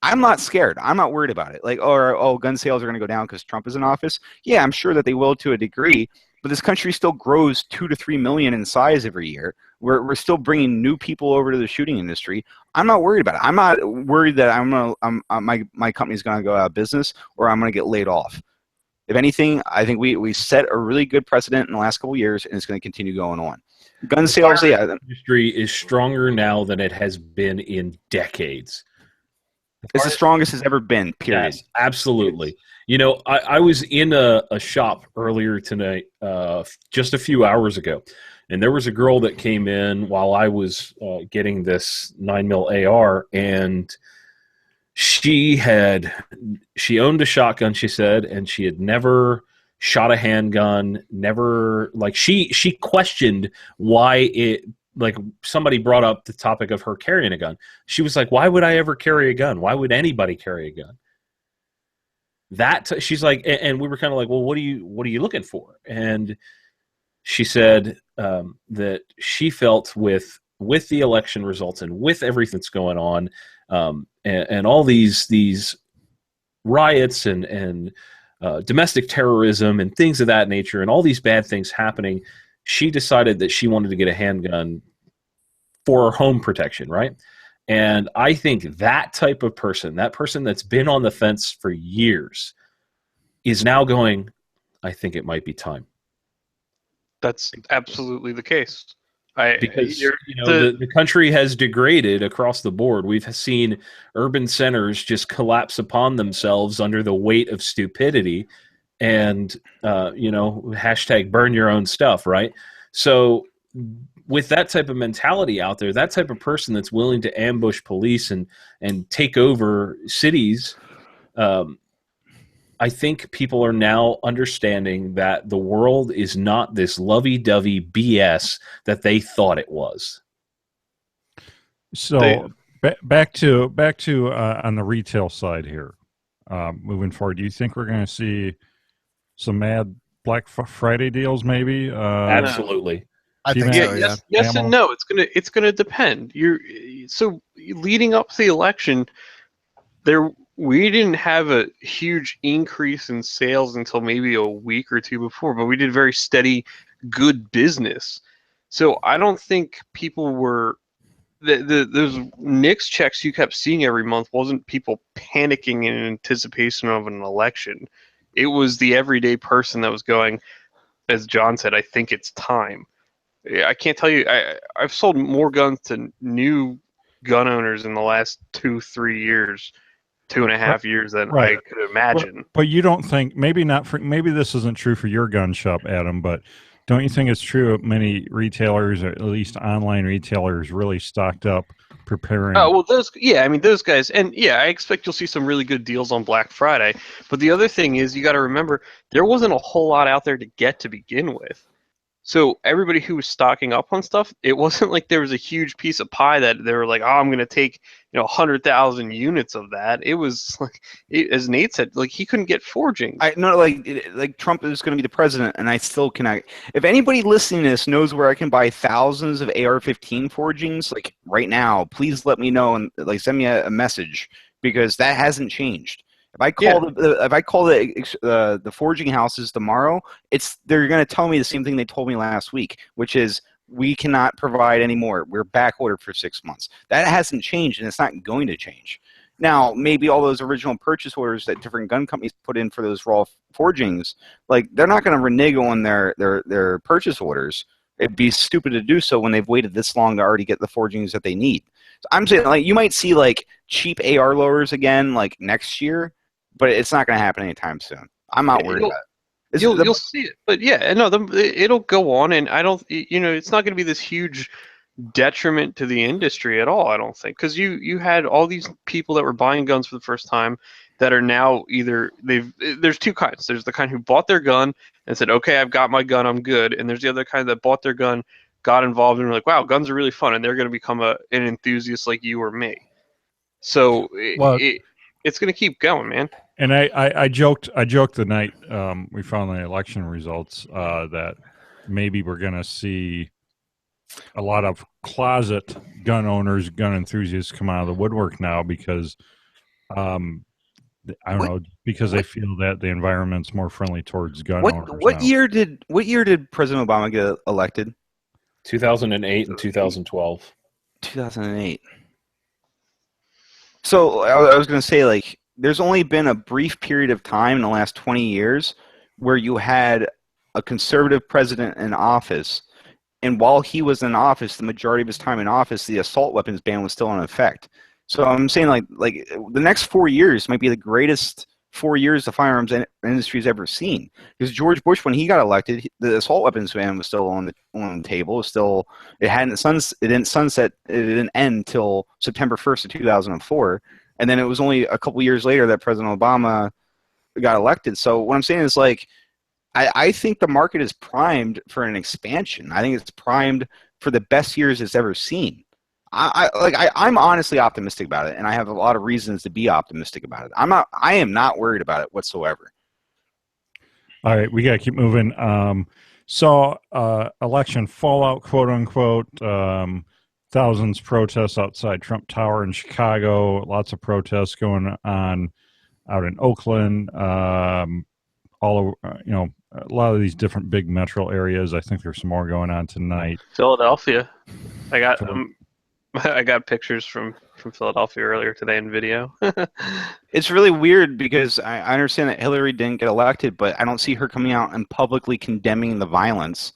I'm not scared. I'm not worried about it. Like, gun sales are going to go down because Trump is in office. Yeah, I'm sure that they will to a degree, but this country still grows 2 to 3 million in size every year. We're still bringing new people over to the shooting industry. I'm not worried about it. I'm not worried that my company's going to go out of business or I'm going to get laid off. If anything, I think we set a really good precedent in the last couple of years, and it's going to continue going on. Gun sales, yeah.
The industry is stronger now than it has been in decades.
It's the strongest it's ever been, period.
Yes, absolutely. You know, I was in a shop earlier tonight, just a few hours ago, and there was a girl that came in while I was getting this 9mm AR, and she owned a shotgun, she said, and she had never shot a handgun, never, like, she questioned why it, like, somebody brought up the topic of her carrying a gun. She was like, why would I ever carry a gun? Why would anybody carry a gun? She's like, and we were kind of like, well, what are you looking for? And she said that she felt with the election results and with everything that's going on, and all these riots and domestic terrorism and things of that nature, and all these bad things happening, she decided that she wanted to get a handgun for home protection, right? And I think that type of person, that person that's been on the fence for years, is now going, I think it might be time.
That's absolutely the case.
Because the country has degraded across the board. We've seen urban centers just collapse upon themselves under the weight of stupidity, and hashtag burn your own stuff, right? So with that type of mentality out there, that type of person that's willing to ambush police and take over cities, I think people are now understanding that the world is not this lovey-dovey BS that they thought it was.
So back to on the retail side here, moving forward, do you think we're going to see some mad Black Friday deals? Maybe.
Absolutely.
I think so. Yeah.
Yes and no. It's gonna depend. So leading up to the election, we didn't have a huge increase in sales until maybe a week or two before, but we did very steady, good business. So I don't think people were those NICS checks you kept seeing every month wasn't people panicking in anticipation of an election. It was the everyday person that was going, as John said, I think it's time. I can't tell you, I've sold more guns to new gun owners in the last 2-3 years. 2.5 years than I could imagine.
But you don't think, maybe this isn't true for your gun shop, Adam, but don't you think it's true of many retailers, or at least online retailers, really stocked up preparing?
Oh, well, those guys, and yeah, I expect you'll see some really good deals on Black Friday. But the other thing is, you got to remember, there wasn't a whole lot out there to get to begin with. So everybody who was stocking up on stuff, it wasn't like there was a huge piece of pie that they were like, oh, I'm going to take 100,000 units of that. It was like, as Nate said, like he couldn't get forging.
Like Trump is going to be the president, and I still cannot. If anybody listening to this knows where I can buy thousands of AR-15 forgings, like right now, please let me know and like send me a message, because that hasn't changed. If I call the forging houses tomorrow, they're going to tell me the same thing they told me last week, which is we cannot provide anymore. We're back ordered for 6 months. That hasn't changed, and it's not going to change. Now, maybe all those original purchase orders that different gun companies put in for those raw forgings, like they're not going to renege on their purchase orders. It'd be stupid to do so when they've waited this long to already get the forgings that they need. So I'm saying, like, you might see like cheap AR lowers again, like next year. But it's not going to happen anytime soon. I'm not worried about it.
You'll see it. But yeah, no, it'll go on, and I don't, it's not going to be this huge detriment to the industry at all, I don't think. Because you had all these people that were buying guns for the first time that are now there's two kinds. There's the kind who bought their gun and said, okay, I've got my gun, I'm good. And there's the other kind that bought their gun, got involved, and were like, wow, guns are really fun, and they're going to become an enthusiast like you or me. So it's going to keep going, man.
And I joked the night we found the election results that maybe we're going to see a lot of closet gun owners, gun enthusiasts come out of the woodwork now because I don't know, because they feel that the environment's more friendly towards gun owners.
What year did President Obama get elected?
2008 and 2012.
2008. So I was going to say, like, there's only been a brief period of time in the last 20 years where you had a conservative president in office, and while he was in office, the majority of his time in office, the assault weapons ban was still in effect. So I'm saying like the next 4 years might be the greatest 4 years the firearms industry's ever seen. Because George Bush, when he got elected, the assault weapons ban was still on the table. It was still, it didn't sunset. It didn't end until September 1st of 2004, and then it was only a couple years later that President Obama got elected. So what I'm saying is like, I think the market is primed for an expansion. I think it's primed for the best years it's ever seen. I'm honestly optimistic about it, and I have a lot of reasons to be optimistic about it. I am not worried about it whatsoever.
All right, we got to keep moving. Election fallout, quote unquote. Thousands protests outside Trump Tower in Chicago. Lots of protests going on out in Oakland. All over, a lot of these different big metro areas. I think there's some more going on tonight.
Philadelphia. I got pictures from Philadelphia earlier today in video.
It's really weird because I understand that Hillary didn't get elected, but I don't see her coming out and publicly condemning the violence,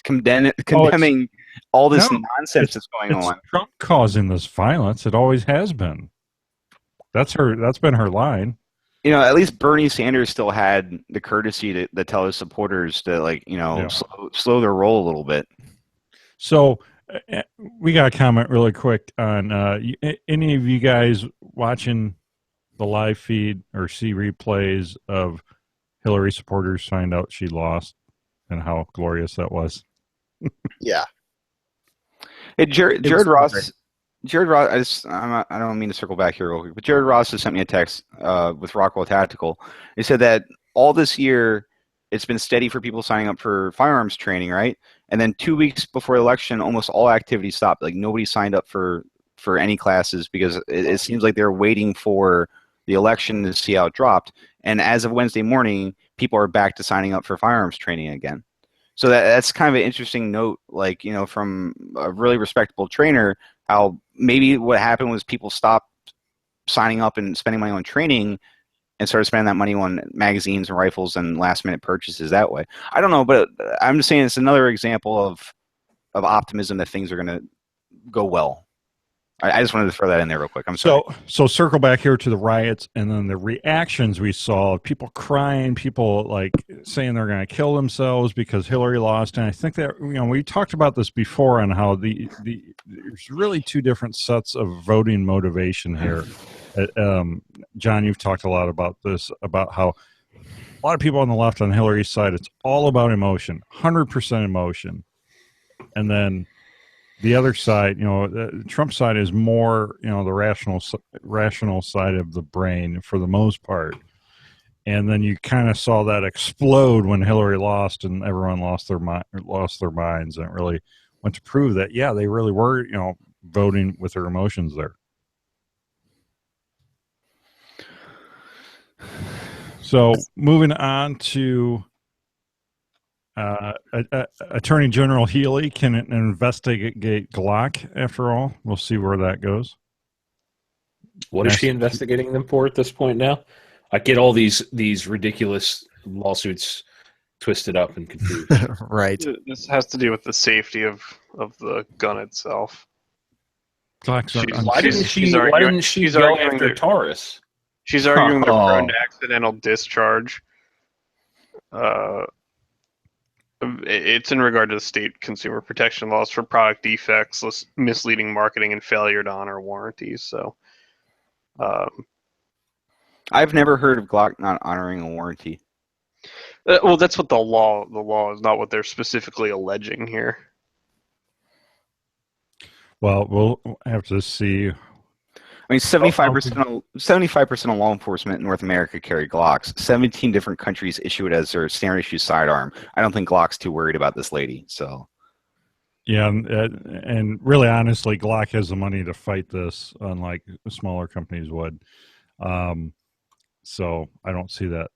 condemning all this nonsense that's going on.
Trump causing this violence. It always has been. That's been her line.
At least Bernie Sanders still had the courtesy to tell his supporters to slow their roll a little bit.
So we got a comment really quick on any of you guys watching the live feed or see replays of Hillary supporters find out she lost and how glorious that was.
Yeah.
Hey, Jared Ross. I don't mean to circle back here real quick, but Jared Ross has sent me a text with Rockwell Tactical. He said that all this year it's been steady for people signing up for firearms training, right? And then 2 weeks before the election, almost all activity stopped. Like nobody signed up for any classes because it seems like they're waiting for the election to see how it dropped. And as of Wednesday morning, people are back to signing up for firearms training again. So that's kind of an interesting note, from a really respectable trainer, how maybe what happened was people stopped signing up and spending money on training and started spending that money on magazines and rifles and last-minute purchases that way. I don't know, but I'm just saying it's another example of optimism that things are going to go well. I just wanted to throw that in there real quick. I'm sorry.
So circle back here to the riots and then the reactions we saw. People crying, people saying they're going to kill themselves because Hillary lost. And I think that we talked about this before on how there's really two different sets of voting motivation here. John, you've talked a lot about this, about how a lot of people on the left on Hillary's side, it's all about emotion, 100% emotion, and then the other side, the Trump side is more, the rational side of the brain for the most part. And then you kind of saw that explode when Hillary lost, and everyone lost their minds, and it really went to prove that, yeah, they really were, voting with their emotions there. So moving on to. Attorney General Healy can investigate Glock. After all, we'll see where that goes.
What is she investigating them for at this point now? I get all these ridiculous lawsuits twisted up and confused.
Right.
This has to do with the safety of the gun itself.
Why didn't she go after Taurus?
She's arguing they're prone to accidental discharge. It's in regard to the state consumer protection laws for product defects, misleading marketing, and failure to honor warranties. So,
I've never heard of Glock not honoring a warranty.
Well, that's what the law is, not what they're specifically alleging here.
Well, we'll have to see.
I mean, 75% of law enforcement in North America carry Glocks. 17 different countries issue it as their standard issue sidearm. I don't think Glock's too worried about this lady. So,
yeah, and really, honestly, Glock has the money to fight this, unlike smaller companies would. So I don't see that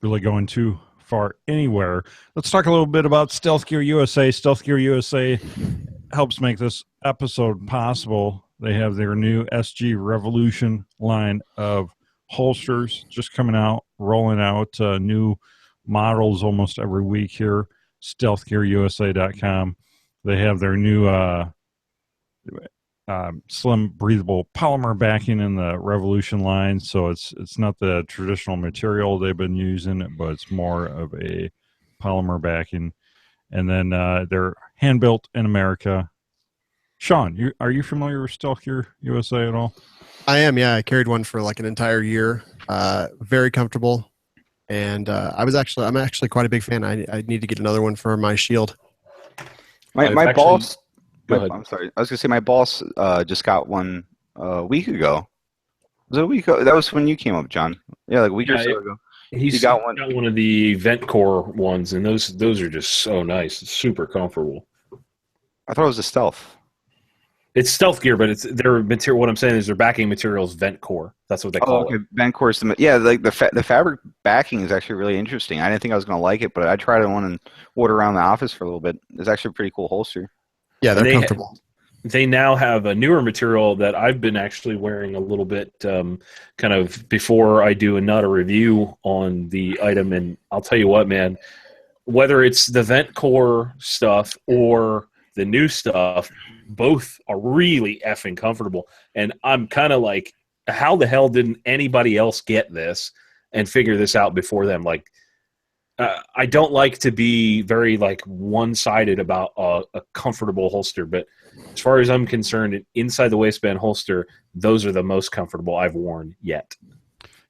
really going too far anywhere. Let's talk a little bit about Stealth Gear USA. Stealth Gear USA helps make this episode possible. They have their new SG Revolution line of holsters just coming out, rolling out new models almost every week here. StealthGearUSA.com. They have their new slim, breathable polymer backing in the Revolution line. So it's not the traditional material they've been using, but it's more of a polymer backing. And then they're hand built in America. Sean, are you familiar with Stealth Gear USA at all?
I am, yeah. I carried one for like an entire year. Very comfortable, and I'm actually quite a big fan. I need to get another one for my shield.
My boss.
Go ahead.
I'm sorry. I was gonna say my boss just got one a week ago. Was it a week ago? That was when you came up, John. Yeah, like a week or so ago.
He got one of the Vent Core ones, and those are just so nice. It's super comfortable.
I thought it was a Stealth.
It's Stealth Gear, but it's their material. What I'm saying is their backing material is Vent Core. That's what they call it.
Vent Core is like the fabric backing is actually really interesting. I didn't think I was going to like it, but I tried one and wore it around the office for a little bit. It's actually a pretty cool holster.
Yeah, they're comfortable.
They now have a newer material that I've been actually wearing a little bit kind of before I do a review on the item. And I'll tell you what, man, whether it's the Vent Core stuff or the new stuff, both are really effing comfortable. And I'm kind of like, how the hell didn't anybody else get this and figure this out before them? Like, I don't like to be very like one-sided about a comfortable holster, but as far as I'm concerned, an inside the waistband holster, those are the most comfortable I've worn yet.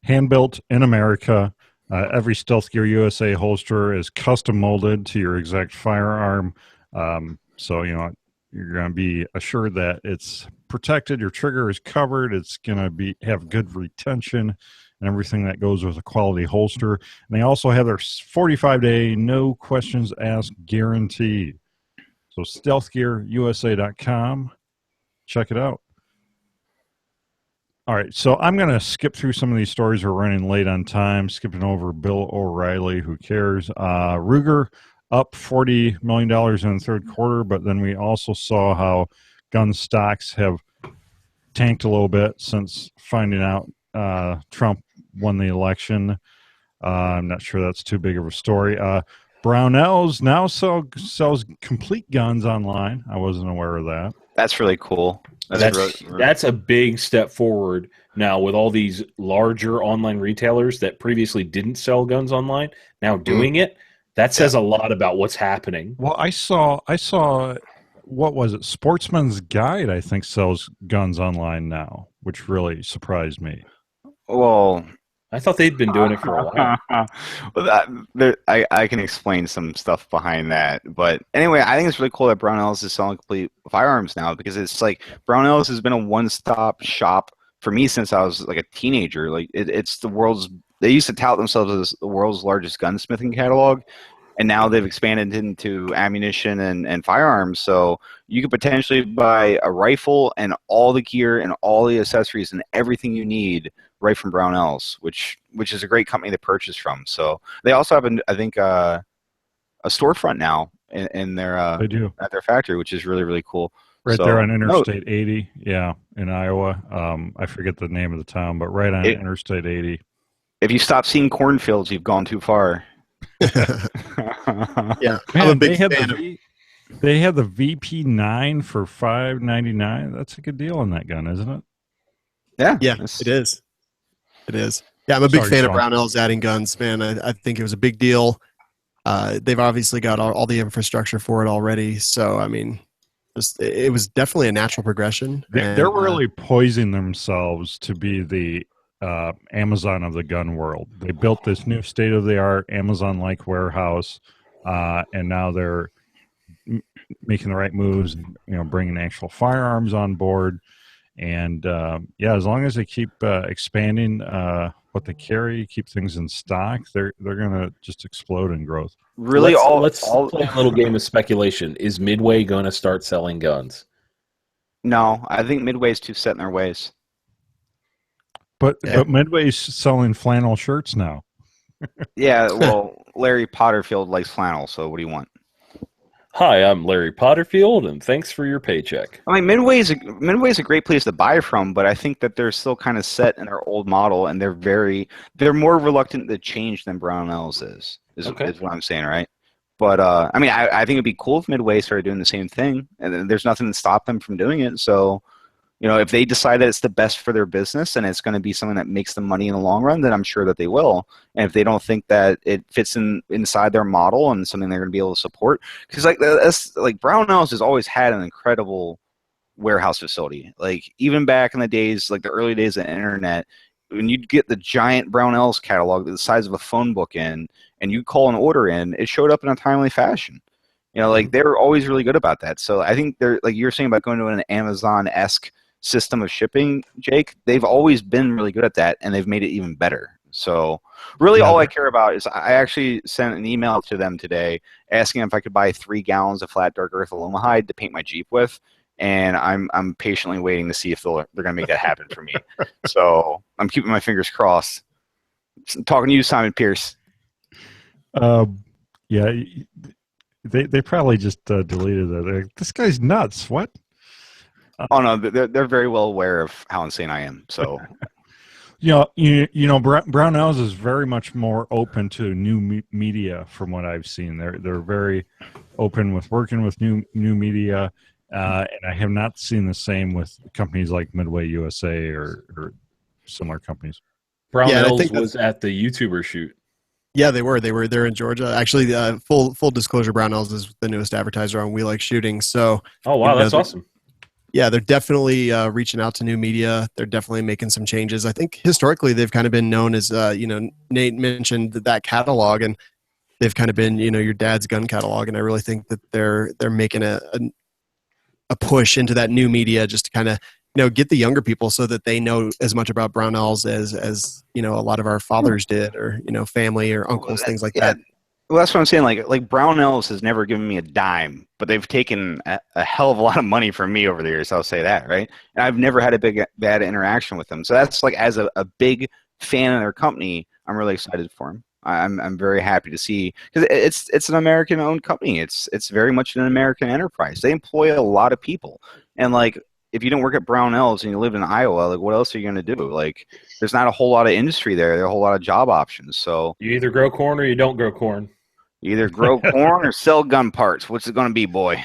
Hand built in America. Every Stealth Gear USA holster is custom molded to your exact firearm. So, you're going to be assured that it's protected. Your trigger is covered. It's going to have good retention and everything that goes with a quality holster. And they also have their 45-day no questions asked guarantee. So StealthGearUSA.com. Check it out. All right, so I'm going to skip through some of these stories. We're running late on time, skipping over Bill O'Reilly. Who cares? Ruger up $40 million in the third quarter, but then we also saw how gun stocks have tanked a little bit since finding out Trump won the election. I'm not sure that's too big of a story. Brownells now sells complete guns online. I wasn't aware of that.
That's really cool.
That's a big step forward now with all these larger online retailers that previously didn't sell guns online now doing it. That says a lot about what's happening.
Well, I saw what was it? Sportsman's Guide, I think, sells guns online now, which really surprised me.
Well,
I thought they'd been doing it for a while.
Well, I can explain some stuff behind that. But anyway, I think it's really cool that Brownells is selling complete firearms now, because it's like Brownells has been a one-stop shop for me since I was like a teenager. Like it's the world's. They used to tout themselves as the world's largest gunsmithing catalog, and now they've expanded into ammunition and firearms. So you could potentially buy a rifle and all the gear and all the accessories and everything you need right from Brownells, which is a great company to purchase from. So they also have, I think, a storefront now in their
they do.
At their factory, which is really, really cool.
Right there on Interstate 80, yeah, in Iowa. I forget the name of the town, but right on Interstate 80.
If you stop seeing cornfields, you've gone too far.
Yeah,
man,
I'm a big fan
they had the VP9 for $599. That's a good deal on that gun, isn't it?
Yeah,
it is. It is. Yeah, I'm a big fan of Brownells adding guns, man. I think it was a big deal. They've obviously got all the infrastructure for it already. So, I mean, it was definitely a natural progression.
They're really poising themselves to be the Amazon of the gun world. They built this new state-of-the-art Amazon-like warehouse, and now they're making the right moves, bringing actual firearms on board. And as long as they keep expanding what they carry, keep things in stock, they're going to just explode in growth.
Really,
let's play a little game of speculation. Is Midway going to start selling guns?
No, I think Midway's too set in their ways.
But Midway's selling flannel shirts now.
Yeah, well, Larry Potterfield likes flannel, so what do you want?
Hi, I'm Larry Potterfield, and thanks for your paycheck.
I mean, Midway's a great place to buy from, but I think that they're still kind of set in their old model, and they're more reluctant to change than Brownells is what I'm saying, right? But I mean, I think it'd be cool if Midway started doing the same thing, and there's nothing to stop them from doing it. So, if they decide that it's the best for their business and it's going to be something that makes them money in the long run, then I'm sure that they will. And if they don't think that it fits inside their model and something they're going to be able to support, because like Brownells has always had an incredible warehouse facility. Like even back in the days, like the early days of the internet, when you'd get the giant Brownells catalog the size of a phone book in, and you call an order in, it showed up in a timely fashion. Like they're always really good about that. So I think they're, like you're saying about going to an Amazon-esque system of shipping, Jake, they've always been really good at that, and they've made it even better. So really all I care about is I actually sent an email to them today asking if I could buy 3 gallons of flat dark earth alumahide to paint my Jeep with, and I'm patiently waiting to see if they're going to make that happen for me. So I'm keeping my fingers crossed. I'm talking to you, Simon Pierce.
Yeah, they probably just deleted that. Like, this guy's nuts. What?
Oh no, they're very well aware of how insane I am. So,
Brownells is very much more open to new media from what I've seen. They're very open with working with new media, and I have not seen the same with companies like Midway USA or similar companies.
Brownells was at the YouTuber shoot.
Yeah, they were. They're in Georgia. Actually, full disclosure, Brownells is the newest advertiser on We Like Shooting. So,
oh wow, that's awesome.
Yeah, they're definitely reaching out to new media. They're definitely making some changes. I think historically they've kind of been known as, Nate mentioned that catalog, and they've kind of been, your dad's gun catalog. And I really think that they're making a push into that new media just to kind of, get the younger people so that they know as much about Brownells as a lot of our fathers did, or, family or uncles, things like that.
Well, that's what I'm saying. Like Brownells has never given me a dime, but they've taken a hell of a lot of money from me over the years. I'll say that, right? And I've never had a bad interaction with them. So that's like, as a big fan of their company, I'm really excited for them. I'm very happy to see, because it's an American-owned company. It's very much an American enterprise. They employ a lot of people, and like, if you don't work at Brownells and you live in Iowa, like, what else are you going to do? Like, there's not a whole lot of industry there. There are a whole lot of job options. So
you either grow corn or you don't grow corn.
You either grow corn or sell gun parts. What's it going to be, boy?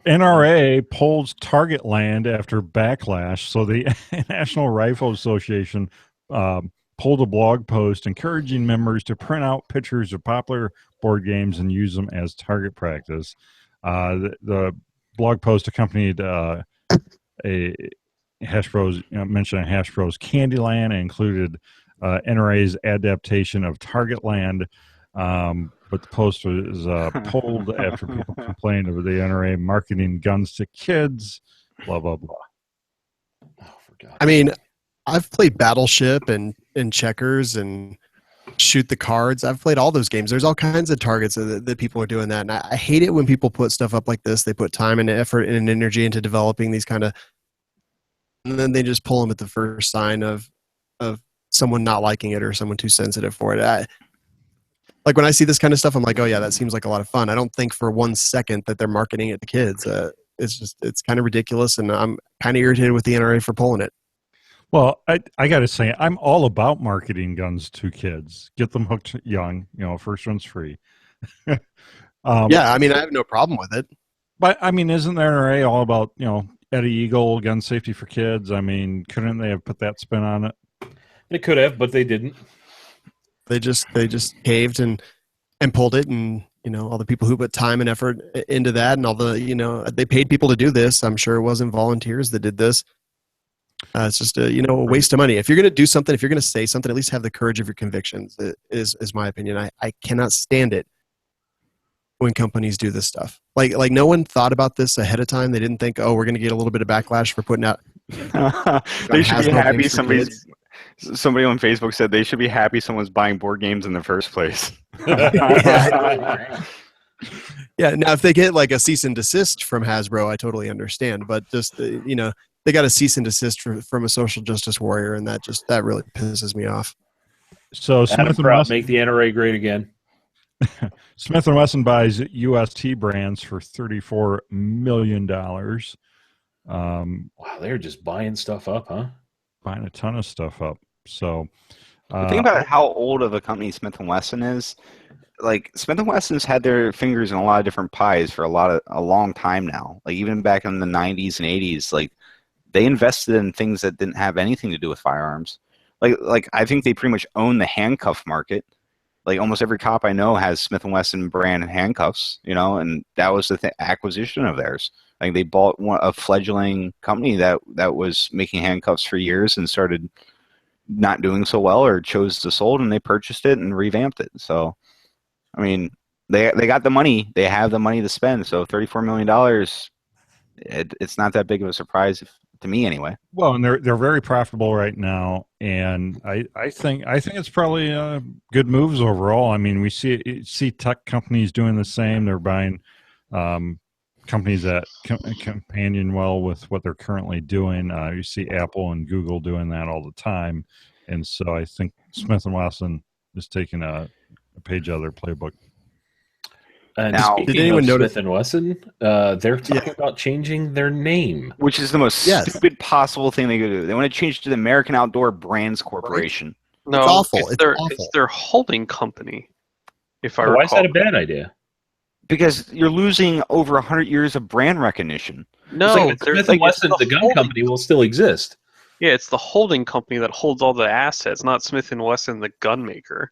NRA pulls target land after backlash. So the National Rifle Association pulled a blog post encouraging members to print out pictures of popular board games and use them as target practice. The blog post accompanied a Hasbro's, mentioned Hasbro's Candyland, and included NRA's adaptation of Target Land. But the post was pulled after people complained over the NRA marketing guns to kids, blah, blah, blah.
Oh, for God. I mean, I've played Battleship and Checkers and Shoot the Cards. I've played all those games. There's all kinds of targets that people are doing that. And I hate it when people put stuff up like this. They put time and effort and energy into developing these kind of, and then they just pull them at the first sign of someone not liking it or someone too sensitive for it. Like when I see this kind of stuff, I'm like, oh yeah, that seems like a lot of fun. I don't think for 1 second that they're marketing it to kids. It's kind of ridiculous, and I'm kind of irritated with the NRA for pulling it.
Well, I got to say, I'm all about marketing guns to kids. Get them hooked young. First one's free.
Yeah, I mean, I have no problem with it.
But I mean, isn't the NRA all about Eddie Eagle, gun safety for kids? I mean, couldn't they have put that spin on it?
They could have, but they didn't.
They just caved and pulled it, and all the people who put time and effort into that, and all the they paid people to do this. I'm sure it wasn't volunteers that did this. It's just a waste of money. If you're going to do something, if you're going to say something, at least have the courage of your convictions. Is my opinion. I cannot stand it when companies do this stuff. Like no one thought about this ahead of time. They didn't think, oh, we're going to get a little bit of backlash for putting out.
They should be happy somebody on Facebook said they should be happy someone's buying board games in the first place.
Yeah. Now, if they get like a cease and desist from Hasbro, I totally understand. But just they got a cease and desist from a social justice warrior, and that really pisses me off.
So Smith
Proud, make the NRA great again.
Smith & Wesson buys UST brands for $34 million.
Wow, they're just buying stuff up, huh?
Buying a ton of stuff up. So,
think about how old of a company Smith & Wesson is. Like, Smith & Wesson's had their fingers in a lot of different pies for a long time now. Like, even back in the 90s and 80s, like, they invested in things that didn't have anything to do with firearms. Like I think they pretty much own the handcuff market. Like, almost every cop I know has Smith & Wesson brand handcuffs, and that was the acquisition of theirs. Like, they bought a fledgling company that was making handcuffs for years and started not doing so well or chose to sold, and they purchased it and revamped it. So, I mean, they got the money. They have the money to spend. So $34 million, it's not that big of a surprise to me anyway.
Well, and they're very profitable right now, and I think it's probably good moves overall. I mean, we see tech companies doing the same. They're buying companies that companion well with what they're currently doing. You see Apple and Google doing that all the time, and so I think Smith & Wesson is taking a page out of their playbook.
Now, did anyone notice Smith & Wesson? They're talking about changing their name,
which is the most stupid possible thing they could do. They want to change to the American Outdoor Brands Corporation.
Right. No,
it's awful.
It's their holding company. If I recall.
Why is that a bad idea?
Because you're losing over 100 years of brand recognition.
No,
Smith & Wesson, the gun company, will still exist.
Yeah, it's the holding company that holds all the assets, not Smith & Wesson, the gun maker.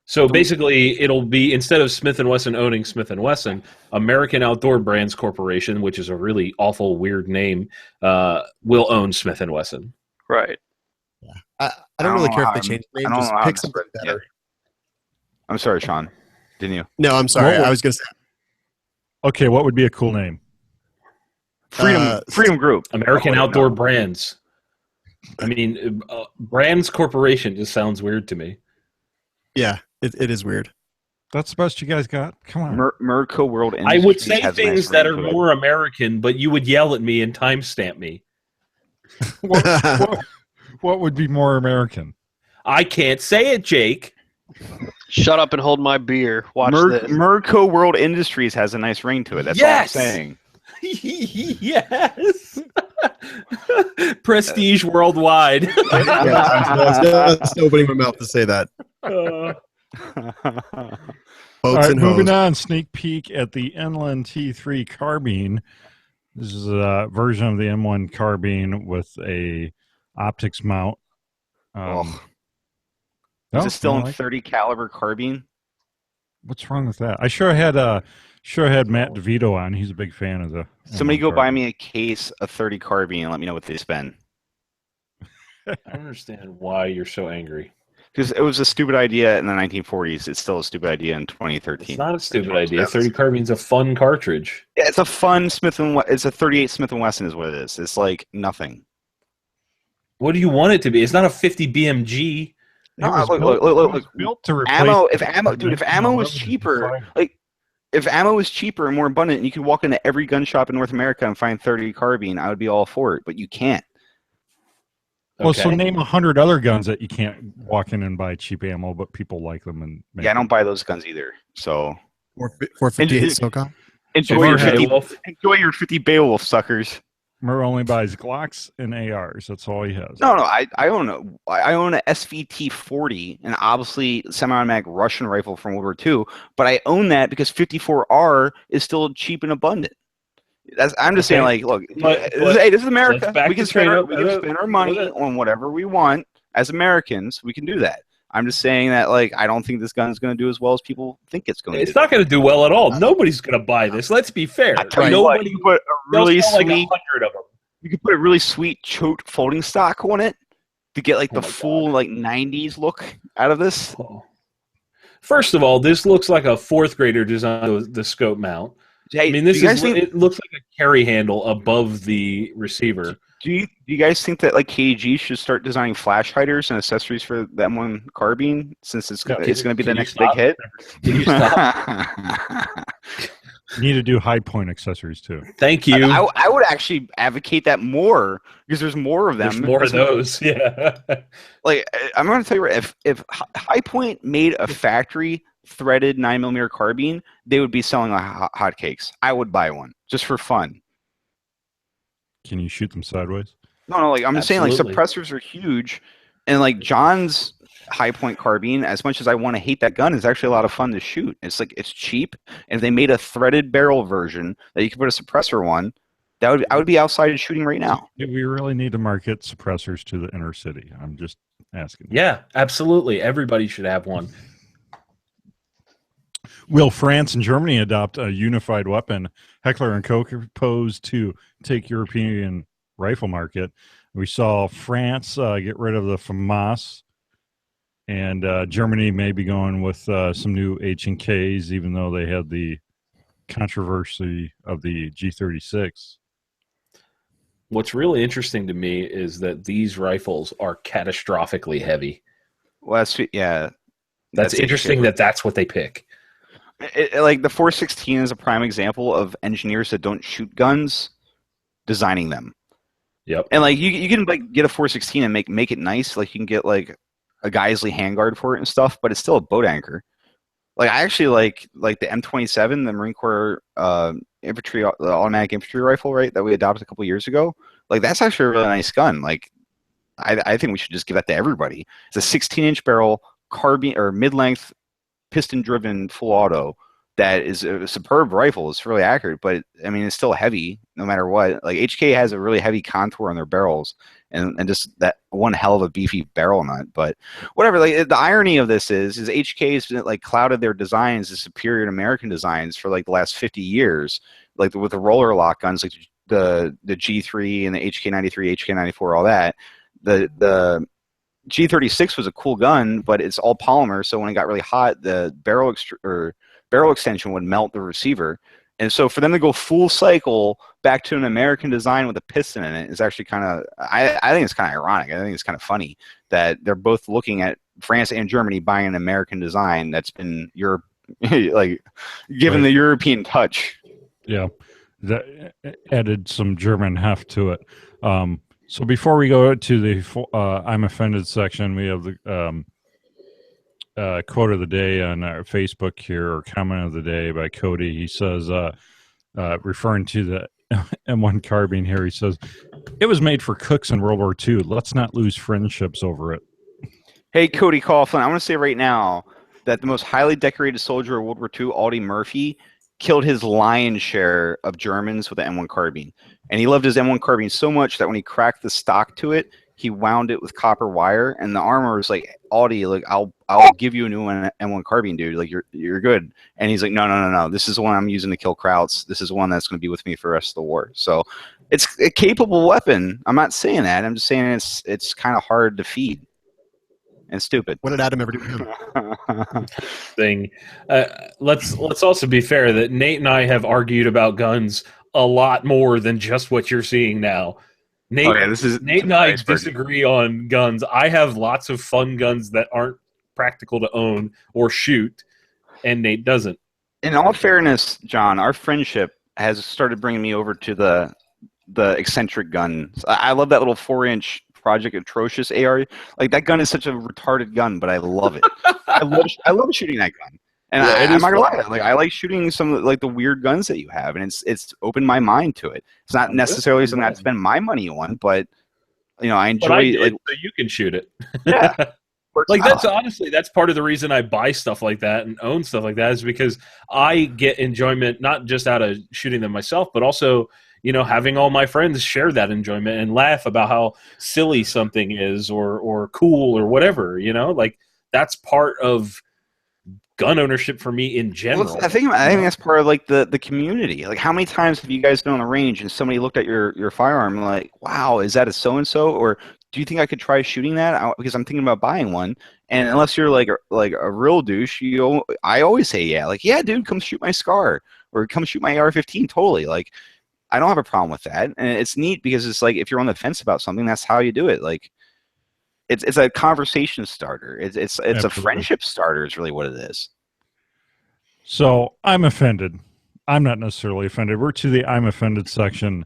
So basically, it'll be, instead of Smith & Wesson owning Smith & Wesson, American Outdoor Brands Corporation, which is a really awful, weird name, will own Smith & Wesson.
Right.
Yeah. I don't really care if they change the name. Just pick something better.
I'm sorry, Sean. Didn't you?
No, I'm sorry. I was going to say.
Okay, what would be a cool name?
Freedom Group.
American Outdoor Brands. I mean, Brands Corporation just sounds weird to me.
Yeah, it is weird.
That's the best you guys got? Come on.
Merco World Industries.
I would say things that are more American, but you would yell at me and timestamp me.
What would be more American?
I can't say it, Jake.
Shut up and hold my beer. Watch this.
Merco World Industries has a nice ring to it. That's all I'm saying.
Yes. Prestige worldwide.
That's opening my mouth to say that.
All right, moving on. Sneak peek at the Inland T3 carbine. This is a version of the M1 carbine with a optics mount.
Is it still in 30 caliber carbine?
What's wrong with that? I sure had Matt DeVito on. He's a big fan of the.
Somebody go buy me a case of 30 carbine and let me know what they spend.
I don't understand why you're so angry.
Because it was a stupid idea in the 1940s. It's still a stupid idea in 2013.
It's not a stupid idea. 30 carbine's a fun cartridge.
Yeah, it's a fun it's a 38 Smith & Wesson is what it is. It's like nothing.
What do you want it to be? It's not a 50 BMG.
No, look.
Built to replace
ammo. If ammo was cheaper, if ammo was cheaper and more abundant, and you could walk into every gun shop in North America and find 30 carbine, I would be all for it. But you can't.
Well, so name 100 other guns that you can't walk in and buy cheap ammo, but people like them and
I don't buy those guns either. So
458 SoCal.
Enjoy your 50 Beowulf, suckers.
Murr only buys Glocks and ARs. That's all he has.
No, I own a SVT 40, an obviously semi-automatic Russian rifle from World War II, but I own that because 54R is still cheap and abundant. I'm just saying, like, look, this is America. We can spend our money on whatever we want as Americans. We can do that. I'm just saying that, like, I don't think this gun is going to do as well as people think it's going to.
It's not going to do well at all. Nobody's going to buy this. Let's be fair.
Nobody put a really sweet.
Like 100 of them.
You could put a really sweet chote folding stock on it to get like the full like 90s look out of this.
First of all, this looks like a fourth grader designed the scope mount.
Hey,
I mean, it looks like a carry handle above the receiver.
Do you guys think that like KG should start designing flash hiders and accessories for the M1 carbine since it's going to be the next big hit?
Can you stop?
You need to do high point accessories too.
Thank you.
I would actually advocate that more because there's more of them.
There's more of those. Yeah.
Like I'm going to tell you, if High Point made a factory threaded 9mm carbine, they would be selling like hotcakes. I would buy one just for fun.
Can you shoot them sideways?
No, like I'm saying, like
Absolutely.
suppressors are huge, and like John's high point carbine, as much as I want to hate that gun, is actually a lot of fun to shoot. It's like it's cheap, and if they made a threaded barrel version that you could put a suppressor on, I would be outside shooting right now.
Do we really need to market suppressors to the inner city? I'm just asking.
Yeah, absolutely. Everybody should have one.
Will France and Germany adopt a unified weapon? Heckler and Koch proposed to take European rifle market. We saw France get rid of the FAMAS, and Germany may be going with some new H&Ks, even though they had the controversy of the G36.
What's really interesting to me is that these rifles are catastrophically heavy.
Well,
that's interesting that that's what they pick.
Like the 416 is a prime example of engineers that don't shoot guns designing them.
Yep.
And like you can like get a 416 and make it nice. Like you can get like a Geisley handguard for it and stuff, but it's still a boat anchor. Like I actually like the M27, the Marine Corps infantry, the automatic infantry rifle, right, that we adopted a couple years ago. Like that's actually a really nice gun. Like I think we should just give that to everybody. It's a 16-inch barrel carbine or mid-length piston-driven full auto that is a superb rifle. It's really accurate, but I mean, it's still heavy no matter what. Like HK has a really heavy contour on their barrels, and just that one hell of a beefy barrel nut. But whatever. Like the irony of this is HK's like clouded their designs as superior to American designs for like the last 50 years. Like with the roller lock guns, like the G3 and the HK93, HK94, all that. The G36 was a cool gun, but it's all polymer. So when it got really hot, the barrel extension would melt the receiver. And so for them to go full cycle back to an American design with a piston in it is actually kind of, I think it's kind of ironic. I think it's kind of funny that they're both looking at France and Germany buying an American design that's been like given the European touch.
Yeah, that added some German heft to it. So before we go to the I'm offended section, we have the quote of the day on our Facebook here, or comment of the day by Cody. He says, referring to the M1 carbine here, he says, "It was made for cooks in World War II. Let's not lose friendships over it."
Hey, Cody Coughlin, I want to say right now that the most highly decorated soldier of World War II, Audie Murphy, killed his lion's share of Germans with the M1 carbine. And he loved his M1 carbine so much that when he cracked the stock to it, he wound it with copper wire. And the armor was like, Audie, like I'll give you a new M1 carbine, dude. Like you're good. And he's like, no. This is the one I'm using to kill Krauts. This is one that's going to be with me for the rest of the war. So it's a capable weapon. I'm not saying that. I'm just saying it's kind of hard to feed and stupid.
What did Adam ever do to him?
Thing. Let's also be fair that Nate and I have argued about guns a lot more than just what you're seeing now. Nate and I disagree on guns. I have lots of fun guns that aren't practical to own or shoot, and Nate doesn't.
In all fairness, John, our friendship has started bringing me over to the eccentric guns. I love that little 4-inch Project Atrocious AR. Like that gun is such a retarded gun, but I love it. I love shooting that gun. And I'm not gonna lie, like I like shooting some like the weird guns that you have, and it's opened my mind to it. It's not necessarily something I'd spend my money on, but you know I enjoy it.
So you can shoot it.
Yeah,
like that's part of the reason I buy stuff like that and own stuff like that is because I get enjoyment not just out of shooting them myself, but also having all my friends share that enjoyment and laugh about how silly something is or cool or whatever. Like that's part of gun ownership for me in general.
Well, I think that's part of like the community. Like how many times have you guys been on the range and somebody looked at your firearm and like, wow, is that a so-and-so? Or do you think I could try shooting that? Because I'm thinking about buying one. And unless you're like a real douche, I always say, yeah, like, yeah, dude, come shoot my SCAR or come shoot my AR-15. Totally. Like, I don't have a problem with that. And it's neat because it's like, if you're on the fence about something, that's how you do it. Like, it's a conversation starter. It's a friendship starter is really what it is.
So I'm offended. I'm not necessarily offended. We're to the I'm offended section.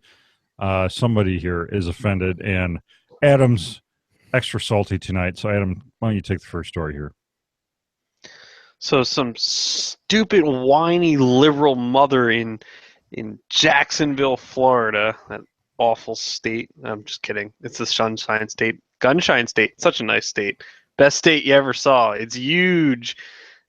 Somebody here is offended, and Adam's extra salty tonight. So Adam, why don't you take the first story here?
So some stupid, whiny, liberal mother in Jacksonville, Florida, that awful state. I'm just kidding. It's the Sunshine State, Gunshine State. Such a nice state. Best state you ever saw. It's huge.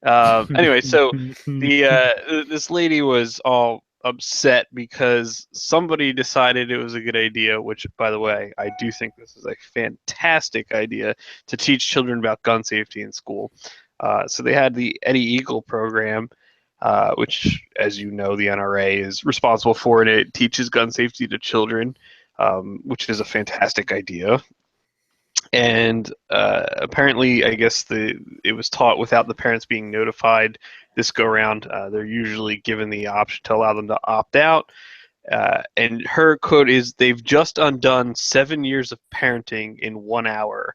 Anyway, so this lady was all upset because somebody decided it was a good idea, which, by the way, I do think this is a fantastic idea to teach children about gun safety in school. So they had the Eddie Eagle program, which, as you know, the NRA is responsible for, and it teaches gun safety to children, which is a fantastic idea. And apparently, I guess it was taught without the parents being notified this go around. They're usually given the option to allow them to opt out. And her quote is, "They've just undone 7 years of parenting in 1 hour."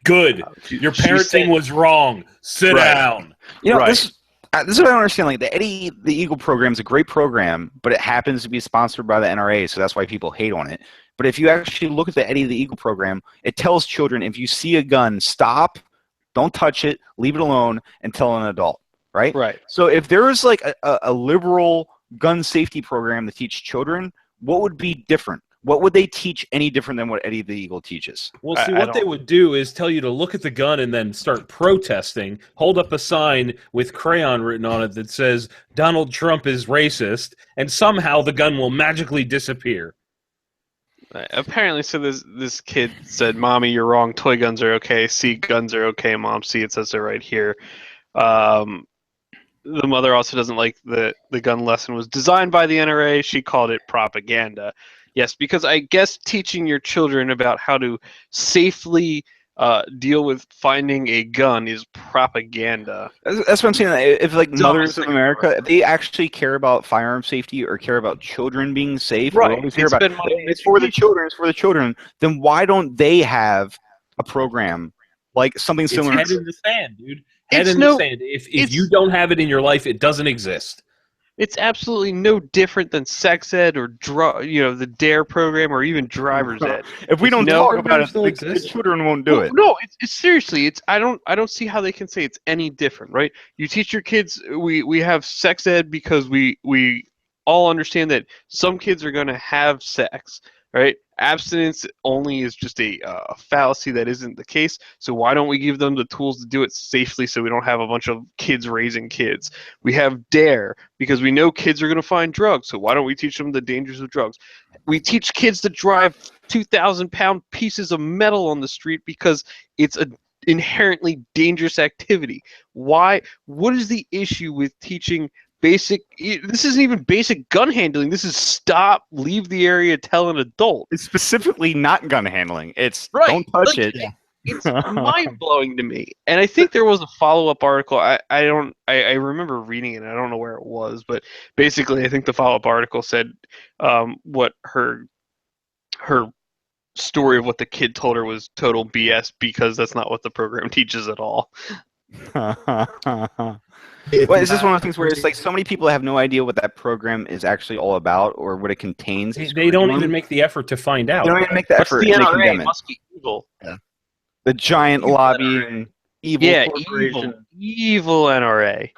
Good. Your parenting was wrong. Sit down.
You know, this is what I don't understand. Like the Eagle program is a great program, but it happens to be sponsored by the NRA, so that's why people hate on it. But if you actually look at the Eddie the Eagle program, it tells children, if you see a gun, stop, don't touch it, leave it alone, and tell an adult, right?
Right.
So if there was like a liberal gun safety program to teach children, what would be different? What would they teach any different than what Eddie the Eagle teaches?
Well, see, what they would do is tell you to look at the gun and then start protesting, hold up a sign with crayon written on it that says, "Donald Trump is racist," and somehow the gun will magically disappear.
Apparently, so this kid said, "Mommy, you're wrong. Toy guns are okay. See, guns are okay. Mom, see, it says it right here." The mother also doesn't like the gun lesson was designed by the NRA. She called it propaganda. Yes, because I guess teaching your children about how to safely deal with finding a gun is propaganda.
That's what I'm saying. If like mothers of America, if they actually care about firearm safety or care about children being safe,
right?
It's for the children. It's for the children. Then why don't they have a program like something similar?
It's head in the sand, dude. Head in the sand. If you don't have it in your life, it doesn't exist.
It's absolutely no different than sex ed or the DARE program or even driver's ed.
If we don't talk about it, the children won't do it.
No, it's seriously. I don't see how they can say it's any different, right? You teach your kids. We have sex ed because we all understand that some kids are going to have sex, right? Abstinence only is just a fallacy that isn't the case. So why don't we give them the tools to do it safely so we don't have a bunch of kids raising kids? We have DARE because we know kids are going to find drugs. So why don't we teach them the dangers of drugs? We teach kids to drive 2,000-pound pieces of metal on the street because it's an inherently dangerous activity. Why? What is the issue with teaching basic? This isn't even basic gun handling. This is stop, leave the area, tell an adult.
It's specifically not gun handling. It's don't touch it.
It's mind-blowing to me. And I think there was a follow-up article. I remember reading it. I don't know where it was, but basically I think the follow-up article said what her story of what the kid told her was total BS because that's not what the program teaches at all.
Well, is this one of those things where it's like so many people have no idea what that program is actually all about or what it contains?
They don't even make the effort to find out.
They don't even make the effort.
The NRA must be evil.
Yeah. The giant lobbying evil corporation.
Evil NRA.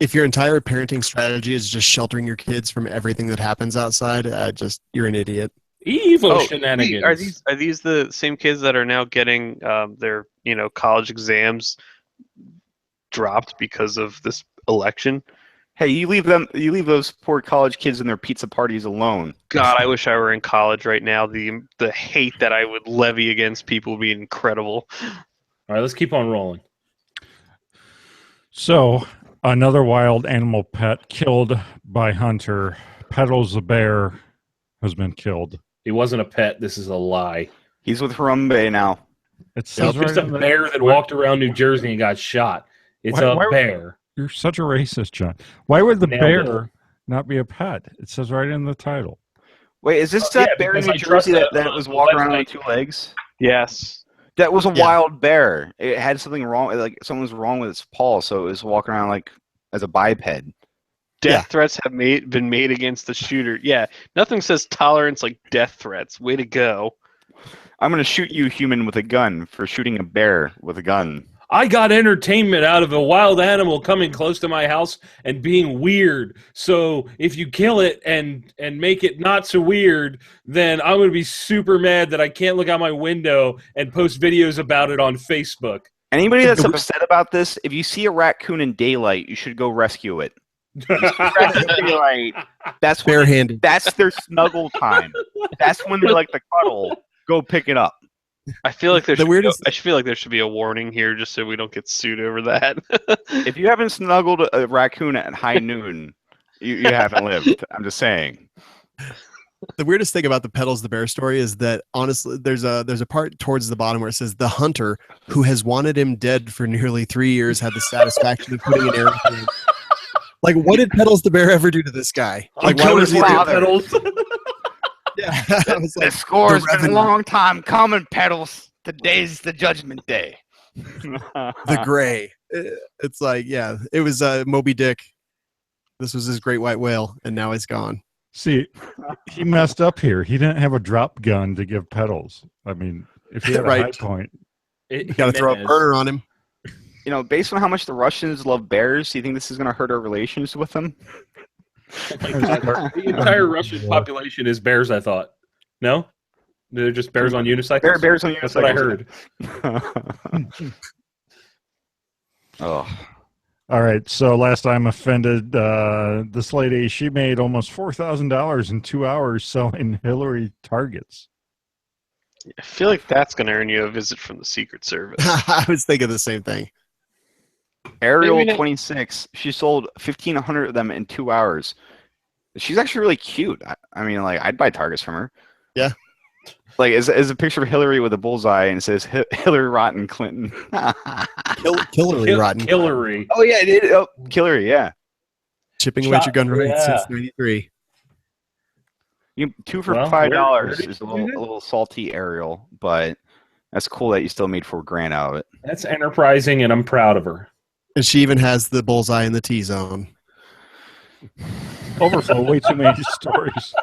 If your entire parenting strategy is just sheltering your kids from everything that happens outside, you're an idiot.
Evil shenanigans.
Are these the same kids that are now getting their college exams dropped because of this election?
Hey, you leave those poor college kids and their pizza parties alone.
God, I wish I were in college right now. The hate that I would levy against people would be incredible.
All right, let's keep on rolling.
So, another wild animal pet killed by hunter. Pedals the bear has been killed.
He wasn't a pet. This is a lie.
He's with Harambe now.
It's
just a bear that walked around New Jersey and got shot. It's a bear.
You're such a racist, John. Why would the bear not be a pet? It says right in the title.
Wait, is this that bear in New Jersey that was walking around on 2 legs?
Yes.
That was a wild bear. It had something wrong. Like something was wrong with its paw, so it was walking around like as a biped.
Death threats have been made against the shooter. Yeah, nothing says tolerance like death threats. Way to go.
I'm going to shoot you, human, with a gun for shooting a bear with a gun.
I got entertainment out of a wild animal coming close to my house and being weird. So if you kill it and make it not so weird, then I'm going to be super mad that I can't look out my window and post videos about it on Facebook.
Anybody that's upset about this, if you see a raccoon in daylight, you should go rescue it. Daylight, that's
barehanded.
That's their snuggle time. That's when they like to cuddle. Go pick it up.
I feel like I feel like there should be a warning here, just so we don't get sued over that.
If you haven't snuggled a raccoon at high noon, you haven't lived. I'm just saying.
The weirdest thing about the Petals the Bear story is that honestly, there's a part towards the bottom where it says the hunter who has wanted him dead for nearly 3 years had the satisfaction of putting an arrow through him. Like, what did Petals the Bear ever do to this guy? Like, why was he there?
Petals?
Yeah, I was like,
the score's been a long time coming, Petals. Today's the judgment day.
The gray. It's like, yeah, it was Moby Dick. This was his great white whale, and now he's gone.
See, he messed up here. He didn't have a drop gun to give Petals. I mean, if he had a high point,
you got to throw a burner on him.
You know, based on how much the Russians love bears, do you think this is going to hurt our relations with them?
The entire Russian population is bears, I thought. No? They're just bears on unicycles?
Bears on unicycles.
That's what I heard.
Oh.
All right, so last time offended, this lady, she made almost $4,000 in 2 hours selling Hillary targets.
I feel like that's going to earn you a visit from the Secret Service.
I was thinking the same thing.
Ariel 26, she sold 1,500 of them in 2 hours. She's actually really cute. I mean, like, I'd buy targets from her.
Yeah.
Like, is a picture of Hillary with a bullseye and it says Hillary Rotten Clinton.
Hillary Rotten.
Hillary.
Oh, yeah, it is. Oh, Hillary, yeah.
Chipping away at your gun rights since 93.
Two for $5 is a little salty, Ariel, but that's cool that you still made $4,000 out of it.
That's enterprising, and I'm proud of her.
And she even has the bullseye in the T-zone.
Overflow, way too many stories.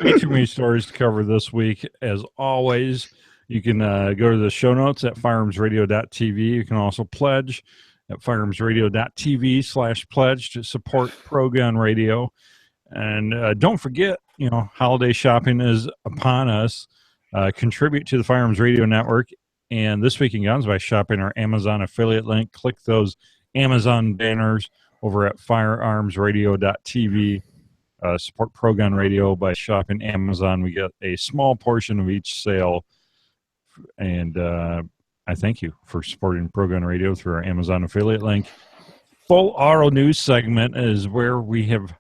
Way too many stories to cover this week. As always, you can go to the show notes at firearmsradio.tv. You can also pledge at firearmsradio.tv/pledge to support Pro Gun Radio. And don't forget, you know, holiday shopping is upon us. Contribute to the Firearms Radio Network and This Week in Guns by shopping our Amazon affiliate link. Click those Amazon banners over at firearmsradio.tv. Support Pro Gun Radio by shopping Amazon. We get a small portion of each sale. And I thank you for supporting Pro Gun Radio through our Amazon affiliate link. Full Auto News segment is where we have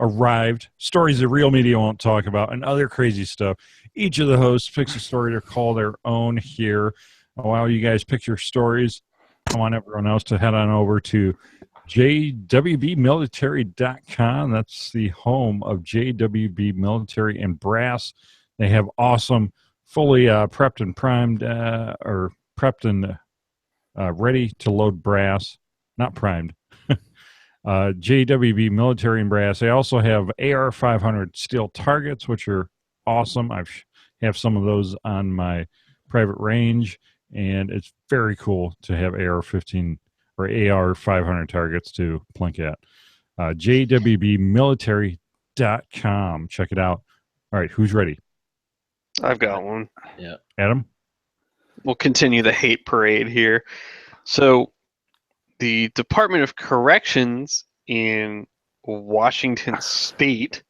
arrived. Stories the real media won't talk about and other crazy stuff. Each of the hosts picks a story to call their own here. While you guys pick your stories, I want everyone else to head on over to jwbmilitary.com. That's the home of JWB Military and Brass. They have awesome, fully prepped and primed, or prepped and ready to load brass. Not primed. JWB Military and Brass. They also have AR-500 steel targets, which are awesome. I have some of those on my private range, and it's very cool to have AR-15 or AR-500 targets to plink at. JWBmilitary.com. Check it out. All right, who's ready?
I've got one.
Yeah.
Adam?
We'll continue the hate parade here. So, the Department of Corrections in Washington State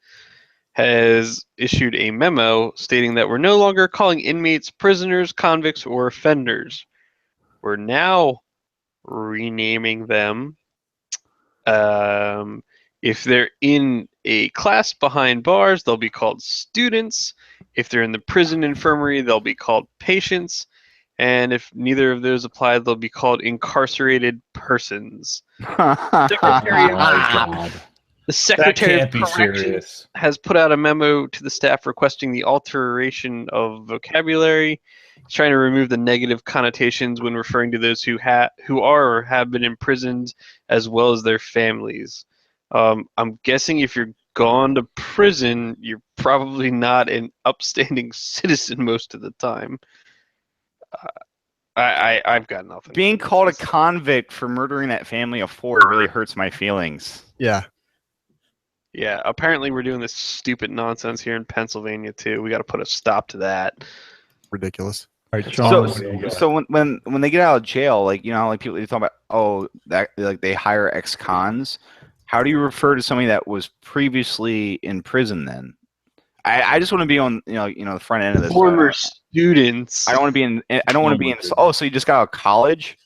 has issued a memo stating that we're no longer calling inmates prisoners, convicts, or offenders. We're now renaming them. If they're in a class behind bars, they'll be called students. If they're in the prison infirmary, they'll be called patients. And if neither of those apply, they'll be called incarcerated persons. The Secretary of Corrections has put out a memo to the staff requesting the alteration of vocabulary. He's trying to remove the negative connotations when referring to those who are or have been imprisoned, as well as their families. I'm guessing if you're gone to prison, you're probably not an upstanding citizen most of the time. I've got nothing.
Being called a convict for murdering that family of 4 really hurts my feelings.
Yeah.
Yeah, apparently we're doing this stupid nonsense here in Pennsylvania too. We got to put a stop to that.
Ridiculous.
All right, Sean.
So when they get out of jail, like like people they talk about, that like they hire ex-cons. How do you refer to somebody that was previously in prison? Then I just want to be on the front end of this.
Former students.
I don't want to be in. I don't want to be in. Oh, so you just got out of college?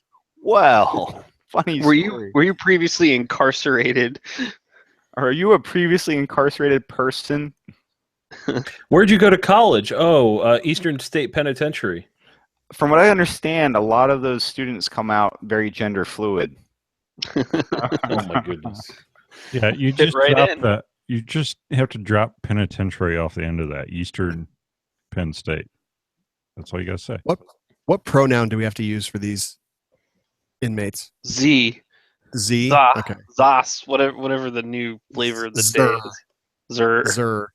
Well, funny story.
Were you previously incarcerated?
Are you a previously incarcerated person?
Where'd you go to college? Oh, Eastern State Penitentiary.
From what I understand, a lot of those students come out very gender fluid.
Oh my goodness!
Yeah, you just drop that. You just have to drop penitentiary off the end of that. Eastern Penn State. That's all you got to say.
What pronoun do we have to use for these inmates?
Z.
Okay.
Zas. Whatever the new flavor of the day is.
Zer.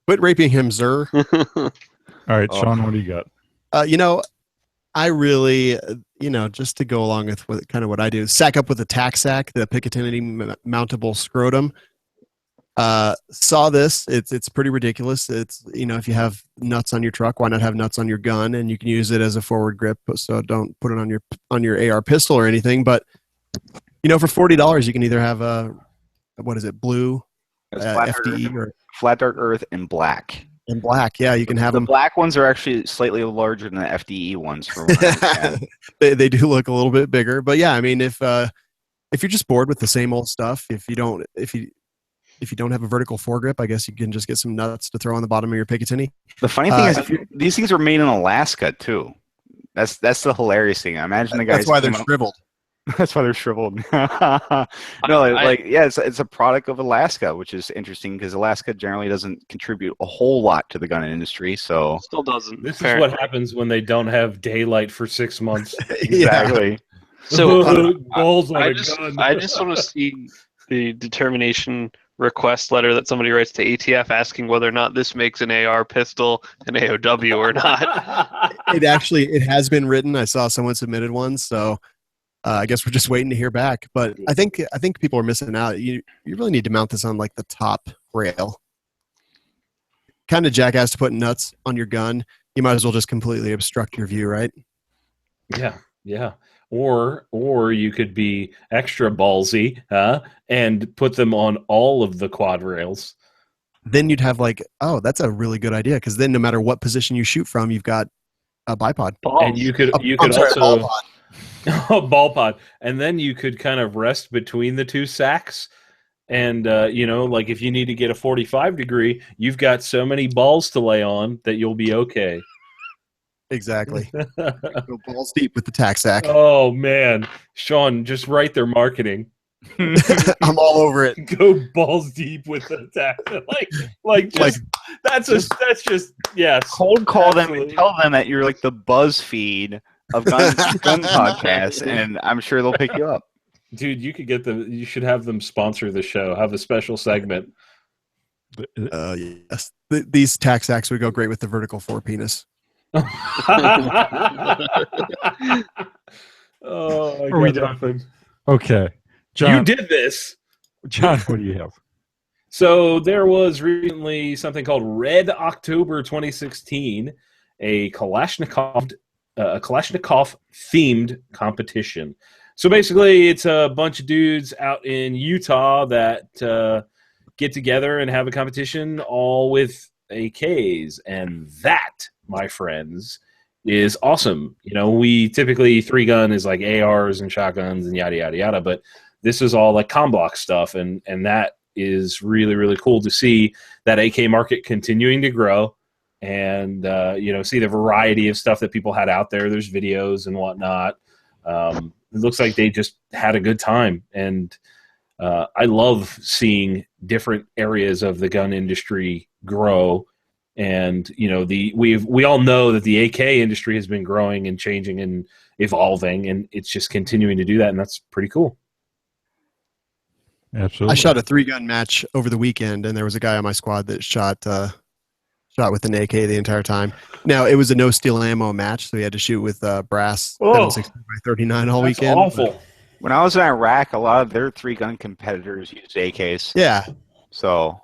Quit raping him, Zer.
All right, Sean, what do you got?
I really, just to go along with what I do, sack up with the tack sack, the Picatinny mountable scrotum. Saw this. It's pretty ridiculous. It's, if you have nuts on your truck, why not have nuts on your gun? And you can use it as a forward grip, so don't put it on your AR pistol or anything. But for $40, you can either have blue FDE or
flat dark earth and black.
In black, yeah, you can have them.
The black ones are actually slightly larger than the FDE ones.
They do look a little bit bigger, but yeah, I mean, if you're just bored with the same old stuff, if you don't have a vertical foregrip, I guess you can just get some nuts to throw on the bottom of your Picatinny.
The funny thing is, these things are made in Alaska too. That's the hilarious thing. I imagine the guys.
That's why they're shriveled.
That's why they're shriveled. It's a product of Alaska, which is interesting because Alaska generally doesn't contribute a whole lot to the gun industry. So
still doesn't.
This is what happens when they don't have daylight for 6 months.
Exactly.
So I just want to see the determination request letter that somebody writes to ATF asking whether or not this makes an AR pistol an AOW or not.
It has been written. I saw someone submitted one, so. I guess we're just waiting to hear back, but I think people are missing out. You really need to mount this on like the top rail. Kind of jackass to put nuts on your gun. You might as well just completely obstruct your view, right?
Yeah. Or you could be extra ballsy, and put them on all of the quad rails.
Then you'd have that's a really good idea because then no matter what position you shoot from, you've got a bipod.
Balls. And you could also. Ball pod, and then you could kind of rest between the two sacks, and if you need to get a 45 degree, you've got so many balls to lay on that you'll be okay.
Exactly. Go balls deep with the tack sack.
Oh man, Sean, just write their marketing.
I'm all over it.
Go balls deep with the tack. That's just yes.
Cold call them and tell them that you're like the BuzzFeed of gun podcasts, and I'm sure they'll pick you up.
Dude, you could get them. You should have them sponsor the show. Have a special segment.
Yes, these tack sacks would go great with the vertical forepenis.
Are we done? Okay, John,
you did this.
John, what do you have?
So there was recently something called Red October 2016, a Kalashnikov themed competition. So basically it's a bunch of dudes out in Utah that get together and have a competition all with AKs, and that, my friends, is awesome. We typically 3-gun is like ARs and shotguns and yada yada yada, but this is all like ComBlock stuff, and that is really, really cool to see that AK market continuing to grow. And, see the variety of stuff that people had out there. There's videos and whatnot. It looks like they just had a good time. And I love seeing different areas of the gun industry grow. And, we all know that the AK industry has been growing and changing and evolving, and it's just continuing to do that. And that's pretty cool.
Absolutely.
I shot a 3-gun match over the weekend, and there was a guy on my squad that shot Shot with an AK the entire time. Now, it was a no steel ammo match, so he had to shoot with brass 7.62 x 39 all
that's
weekend.
Awful.
When I was in Iraq, a lot of their 3-gun competitors used AKs.
Yeah.
So,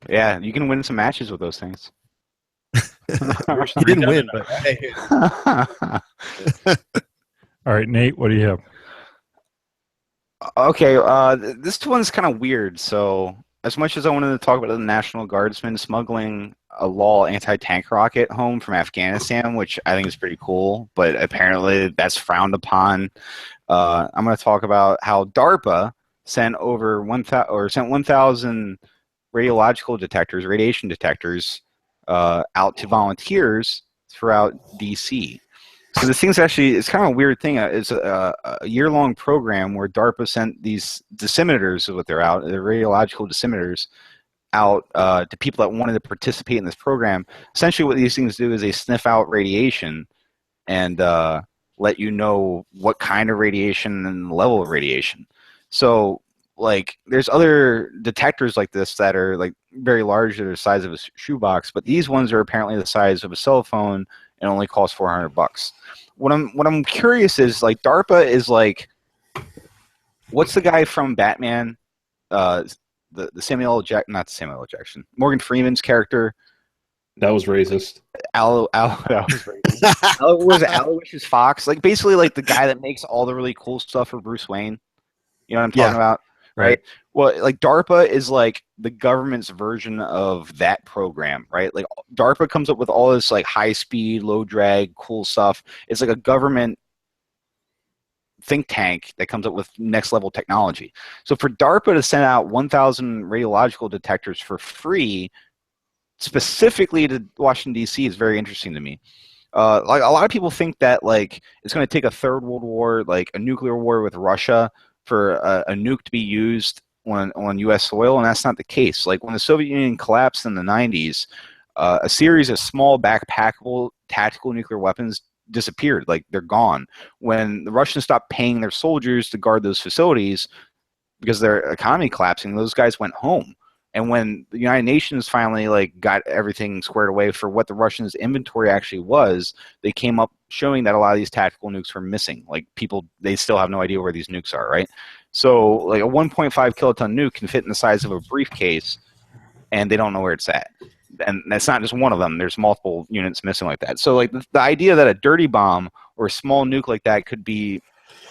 yeah, you can win some matches with those things.
He didn't win, but hey.
All right, Nate, what do you have?
Okay, this one's kind of weird. So, as much as I wanted to talk about the National Guardsmen smuggling a Law anti-tank rocket home from Afghanistan, which I think is pretty cool, but apparently that's frowned upon. I'm going to talk about how DARPA sent over 1,000 radiation detectors, out to volunteers throughout DC. So this thing's it's kind of a weird thing. It's a year-long program where DARPA sent these dosimeters, what they're out, the radiological dosimeters, out to people that wanted to participate in this program. Essentially what these things do is they sniff out radiation and let you know what kind of radiation and level of radiation. So, like, there's other detectors like this that are like very large, that are the size of a shoebox, but these ones are apparently the size of a cell phone and only cost $400. What I'm curious is, like, DARPA is like, what's the guy from Batman? The Samuel L. Jackson, not Samuel L. Jackson, Morgan Freeman's character.
That was racist.
That was racist. Was it Aloysius Fox? Like, basically, like the guy that makes all the really cool stuff for Bruce Wayne. You know what I'm talking about? Right. Well, like, DARPA is like the government's version of that program, right? Like, DARPA comes up with all this like high speed, low drag, cool stuff. It's like a government think tank that comes up with next level technology. So for DARPA to send out 1,000 radiological detectors for free, specifically to Washington D.C., is very interesting to me. Like, a lot of people think that, like, it's going to take a third world war, like a nuclear war with Russia, for a nuke to be used on U.S. soil, and that's not the case. Like, when the Soviet Union collapsed in the 90s, a series of small backpackable tactical nuclear weapons disappeared. Like, they're gone. When the Russians stopped paying their soldiers to guard those facilities because their economy collapsing, those guys went home. And when the United Nations finally, like, got everything squared away for what the Russians' inventory actually was, they came up showing that a lot of these tactical nukes were missing. Like, they still have no idea where these nukes are, right? So, like, a 1.5 kiloton nuke can fit in the size of a briefcase, and they don't know where it's at. And that's not just one of them. There's multiple units missing like that. So, like, the idea that a dirty bomb or a small nuke like that could be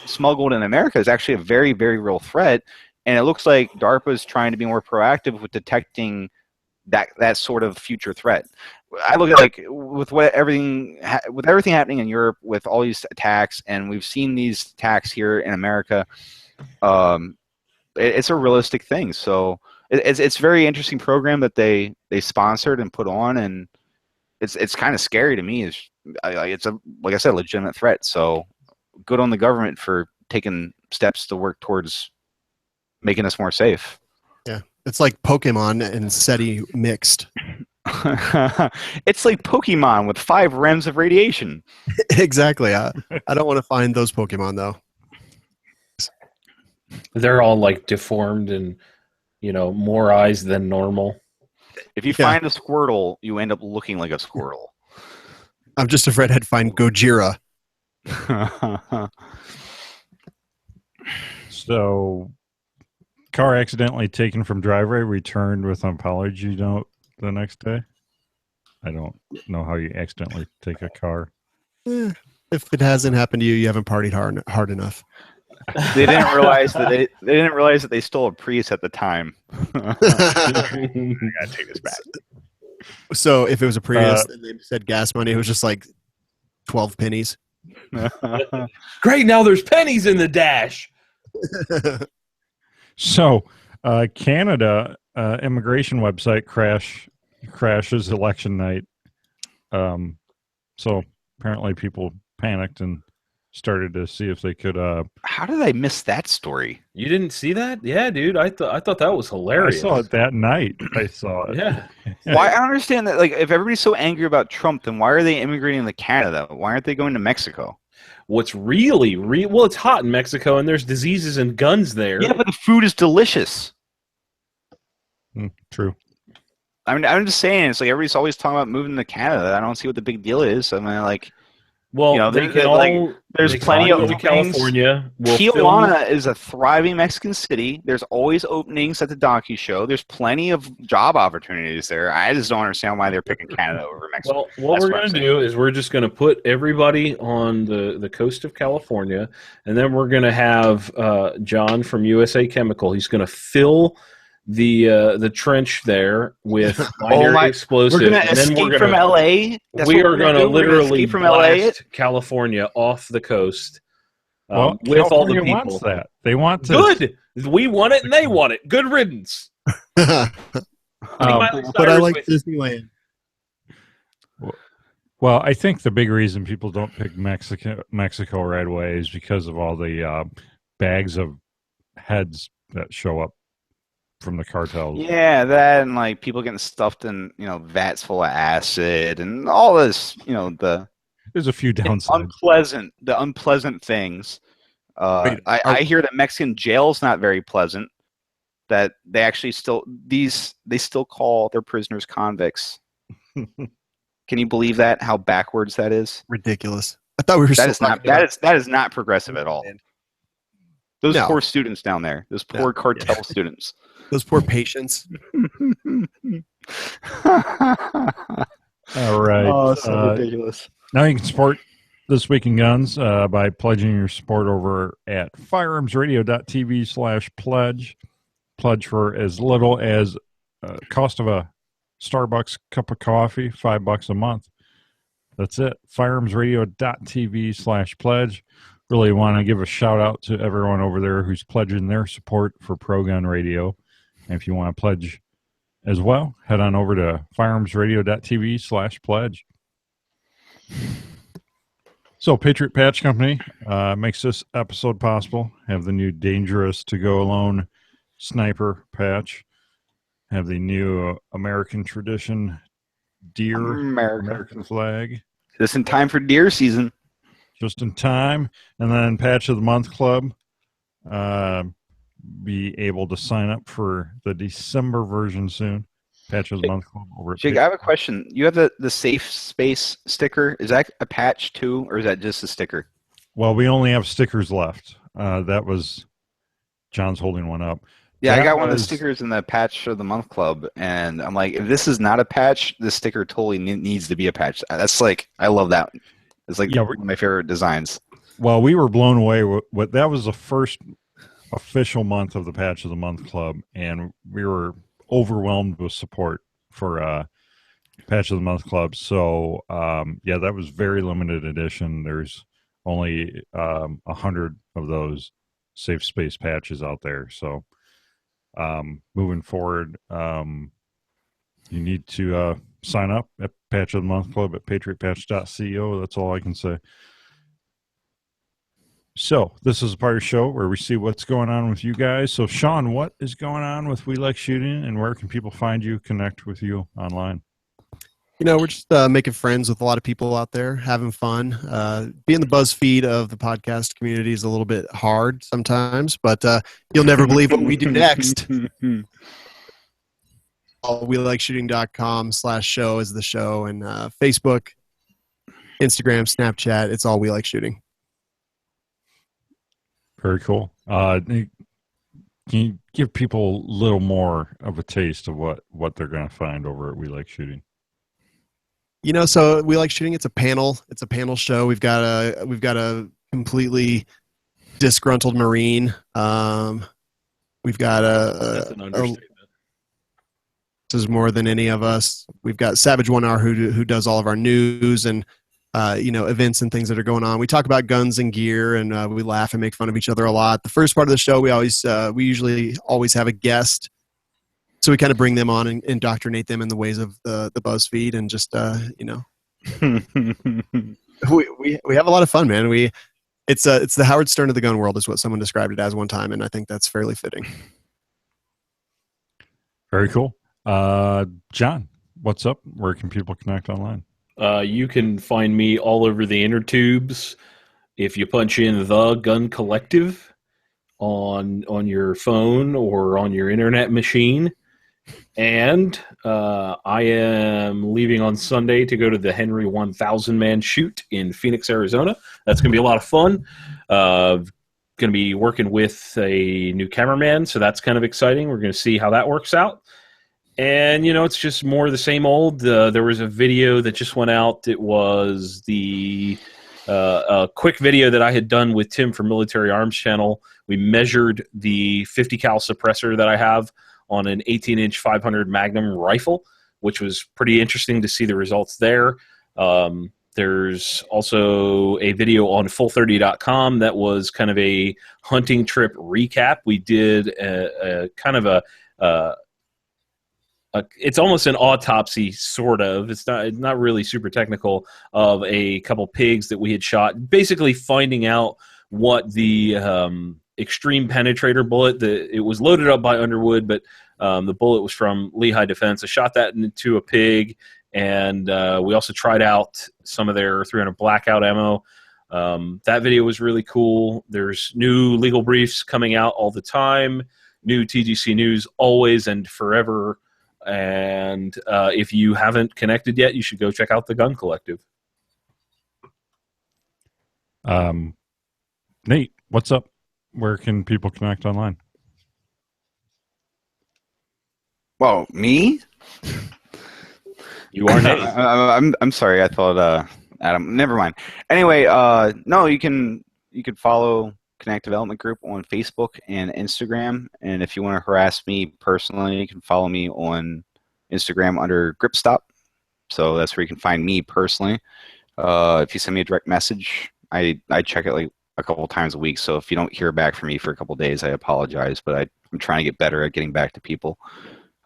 smuggled in America is actually a very, very real threat. And it looks like DARPA is trying to be more proactive with detecting that sort of future threat. I look at, like, with everything happening in Europe with all these attacks, and we've seen these attacks here in America. It's a realistic thing. So it's a very interesting program that they sponsored and put on, and it's kind of scary to me. It's a, like I said, legitimate threat. So good on the government for taking steps to work towards making us more safe.
Yeah, it's like Pokemon and SETI mixed.
It's like Pokemon with 5 rems of radiation.
Exactly. I don't want to find those Pokemon, though.
They're all, like, deformed and, more eyes than normal.
If you find a Squirtle, you end up looking like a Squirtle.
I'm just afraid I'd find Gojira.
So, car accidentally taken from driveway, returned with an apology note the next day. I don't know how you accidentally take a car.
If it hasn't happened to you, you haven't partied hard enough.
They didn't realize that they stole a Prius at the time. I gotta take this back.
So if it was a Prius and they said gas money, it was just like 12 pennies.
Great, now there's pennies in the dash.
So, Canada immigration website crashes election night. So apparently people panicked and started to see if they could.
How did I miss that story?
You didn't see that? Yeah, dude. I thought that was hilarious.
I saw it that night. I saw it.
Yeah.
Why? I don't understand that. Like, if everybody's so angry about Trump, then why are they immigrating to Canada? Why aren't they going to Mexico?
What's really well, it's hot in Mexico and there's diseases and guns there.
Yeah, but the food is delicious.
True.
I mean, I'm just saying, it's like everybody's always talking about moving to Canada. I don't see what the big deal is. I mean, like,
well,
you know,
they can all.
there's plenty of openings.
California.
Tijuana is a thriving Mexican city. There's always openings at the Donkey Show. There's plenty of job opportunities there. I just don't understand why they're picking Canada over Mexico.
Well, what we're going to do is we're just going to put everybody on the coast of California, and then we're going to have John from USA Chemical. He's going to fill the trench there with binary explosives.
We're going to escape from LA.
We are going to literally from blast California off the coast.
Well,
with
California
all the people.
Wants that. They want to.
Good. We want it and they want it. Good riddance.
But I like Disneyland.
Well, I think the big reason people don't pick Mexico right away is because of all the bags of heads that show up from the cartels.
Yeah, that and like people getting stuffed in, you know, vats full of acid and all this, you know,
there's a few downsides.
The unpleasant things. I hear that Mexican jail's not very pleasant. That they actually still call their prisoners convicts. Can you believe that? How backwards that is?
Ridiculous. I thought we were.
That is not progressive at all. Those poor students down there. Those poor cartel students.
Those poor patients.
All right.
Oh, so ridiculous.
Now you can support This Week in Guns by pledging your support over at firearmsradio.tv/pledge. Pledge for as little as cost of a Starbucks cup of coffee, $5 a month. That's it. Firearmsradio.tv/pledge. Really want to give a shout out to everyone over there who's pledging their support for Pro Gun Radio. And if you want to pledge as well, head on over to firearmsradio.tv/pledge. So Patriot Patch Company makes this episode possible. Have the new Dangerous to Go Alone sniper patch. Have the new American Tradition deer American flag.
Just in time for deer season.
Just in time. And then Patch of the Month Club. Be able to sign up for the December version soon. Patch of the Month Club over at
Jake, I have a question. You have the Safe Space sticker. Is that a patch too, or is that just a sticker?
Well, we only have stickers left. That was John's holding one up.
Yeah, I got one of the stickers in the Patch of the Month Club, and I'm like, if this is not a patch, this sticker totally needs to be a patch. That's like, I love that. It's like one of my favorite designs.
Well, we were blown away. That was the first official month of the Patch of the Month Club, and we were overwhelmed with support for Patch of the Month Club. So, that was very limited edition. There's only 100 of those Safe Space patches out there. So, moving forward, you need to sign up at Patch of the Month Club at patriotpatch.co. That's all I can say. So this is a part of the show where we see what's going on with you guys. So Sean, what is going on with We Like Shooting, and where can people find you, connect with you online?
You know, we're just making friends with a lot of people out there, having fun. Being the BuzzFeed of the podcast community is a little bit hard sometimes, but you'll never believe what we do next. WeLikeShooting.com/show is the show, and Facebook, Instagram, Snapchat, it's all We Like Shooting.
Very cool. Can you give people a little more of a taste of what they're going to find over at We Like Shooting?
You know, so We Like Shooting. It's a panel show. We've got a completely disgruntled Marine. We've got
That's an understatement.
This is more than any of us. We've got Savage 1 Hour who does all of our news and events and things that are going on. We talk about guns and gear, and we laugh and make fun of each other a lot. The first part of the show, we usually always have a guest, so we kind of bring them on and indoctrinate them in the ways of the BuzzFeed, and just we have a lot of fun, man. It's the Howard Stern of the gun world is what someone described it as one time, and I think that's fairly fitting.
Very cool. John, what's up? Where can people connect online?
You can find me all over the inner tubes. If you punch in The Gun Collective on your phone or on your internet machine, And I am leaving on Sunday to go to the Henry 1000 man shoot in Phoenix, Arizona. That's going to be a lot of fun. Going to be working with a new cameraman, so that's kind of exciting. We're going to see how that works out. And, it's just more of the same old. There was a video that just went out. It was a quick video that I had done with Tim from Military Arms Channel. We measured the 50 cal suppressor that I have on an 18-inch 500 Magnum rifle, which was pretty interesting to see the results there. There's also a video on full30.com that was kind of a hunting trip recap. We did a kind of it's almost an autopsy, sort of. It's not really super technical, of a couple pigs that we had shot, basically finding out what the extreme penetrator bullet, it was loaded up by Underwood, but the bullet was from Lehigh Defense. I shot that into a pig, and we also tried out some of their 300 blackout ammo. That video was really cool. There's new legal briefs coming out all the time, new TGC news always and forever. And if you haven't connected yet, you should go check out the Gun Collective.
Nate, what's up? Where can people connect online?
Well, me?
You are Nate.
I'm sorry. I thought Adam. Never mind. Anyway, no, you can follow Connect Development Group on Facebook and Instagram, and if you want to harass me personally, you can follow me on Instagram under GripStop. So that's where you can find me personally. If you send me a direct message, I check it like a couple times a week. So if you don't hear back from me for a couple days, I apologize, but I'm trying to get better at getting back to people.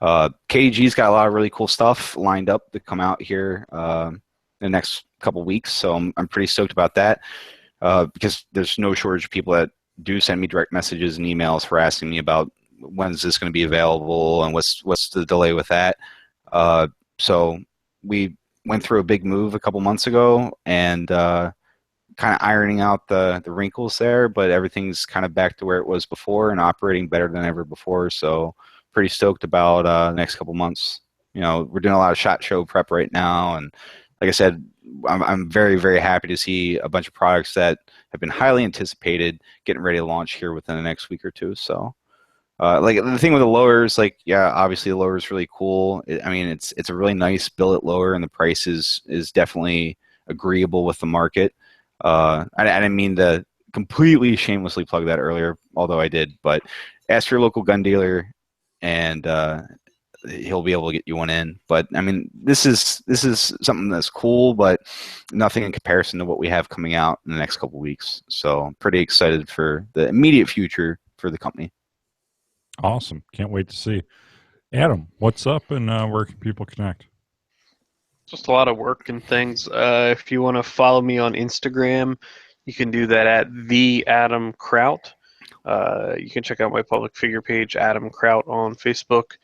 KDG's got a lot of really cool stuff lined up to come out here in the next couple weeks, so I'm pretty stoked about that. Because there's no shortage of people that do send me direct messages and emails for asking me about when's this going to be available and what's the delay with that. So we went through a big move a couple months ago and kind of ironing out the wrinkles there, but everything's kind of back to where it was before and operating better than ever before. So pretty stoked about the next couple months. We're doing a lot of SHOT Show prep right now, and like I said, I'm very, very happy to see a bunch of products that have been highly anticipated getting ready to launch here within the next week or two. So, like the thing with the lowers, obviously the lower is really cool. It's a really nice billet lower, and the price is definitely agreeable with the market. I didn't mean to completely shamelessly plug that earlier, although I did. But ask your local gun dealer, and he'll be able to get you one in. But this is something that's cool, but nothing in comparison to what we have coming out in the next couple of weeks. So I'm pretty excited for the immediate future for the company.
Awesome. Can't wait to see. Adam, what's up, and where can people connect?
Just a lot of work and things. If you want to follow me on Instagram, you can do that at the Adam Kraut. You can check out my public figure page, Adam Kraut, on Facebook.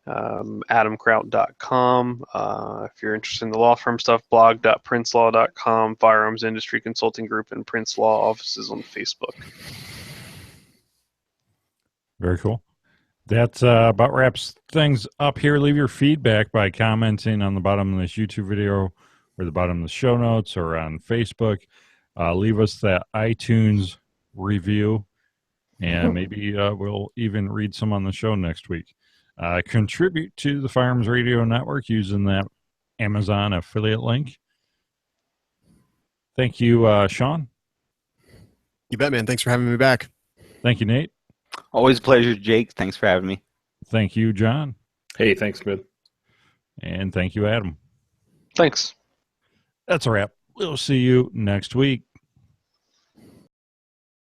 AdamKraut.com. If you're interested in the law firm stuff, blog.princelaw.com, Firearms Industry Consulting Group, and Prince Law offices on Facebook.
Very cool. That about wraps things up here. Leave your feedback by commenting on the bottom of this YouTube video or the bottom of the show notes or on Facebook. Leave us that iTunes review, and maybe we'll even read some on the show next week. Contribute to the Firearms Radio Network using that Amazon affiliate link. Thank you, Sean.
You bet, man. Thanks for having me back.
Thank you, Nate.
Always a pleasure, Jake. Thanks for having me.
Thank you, John.
Hey, thanks, man.
And thank you, Adam.
Thanks.
That's a wrap. We'll see you next week.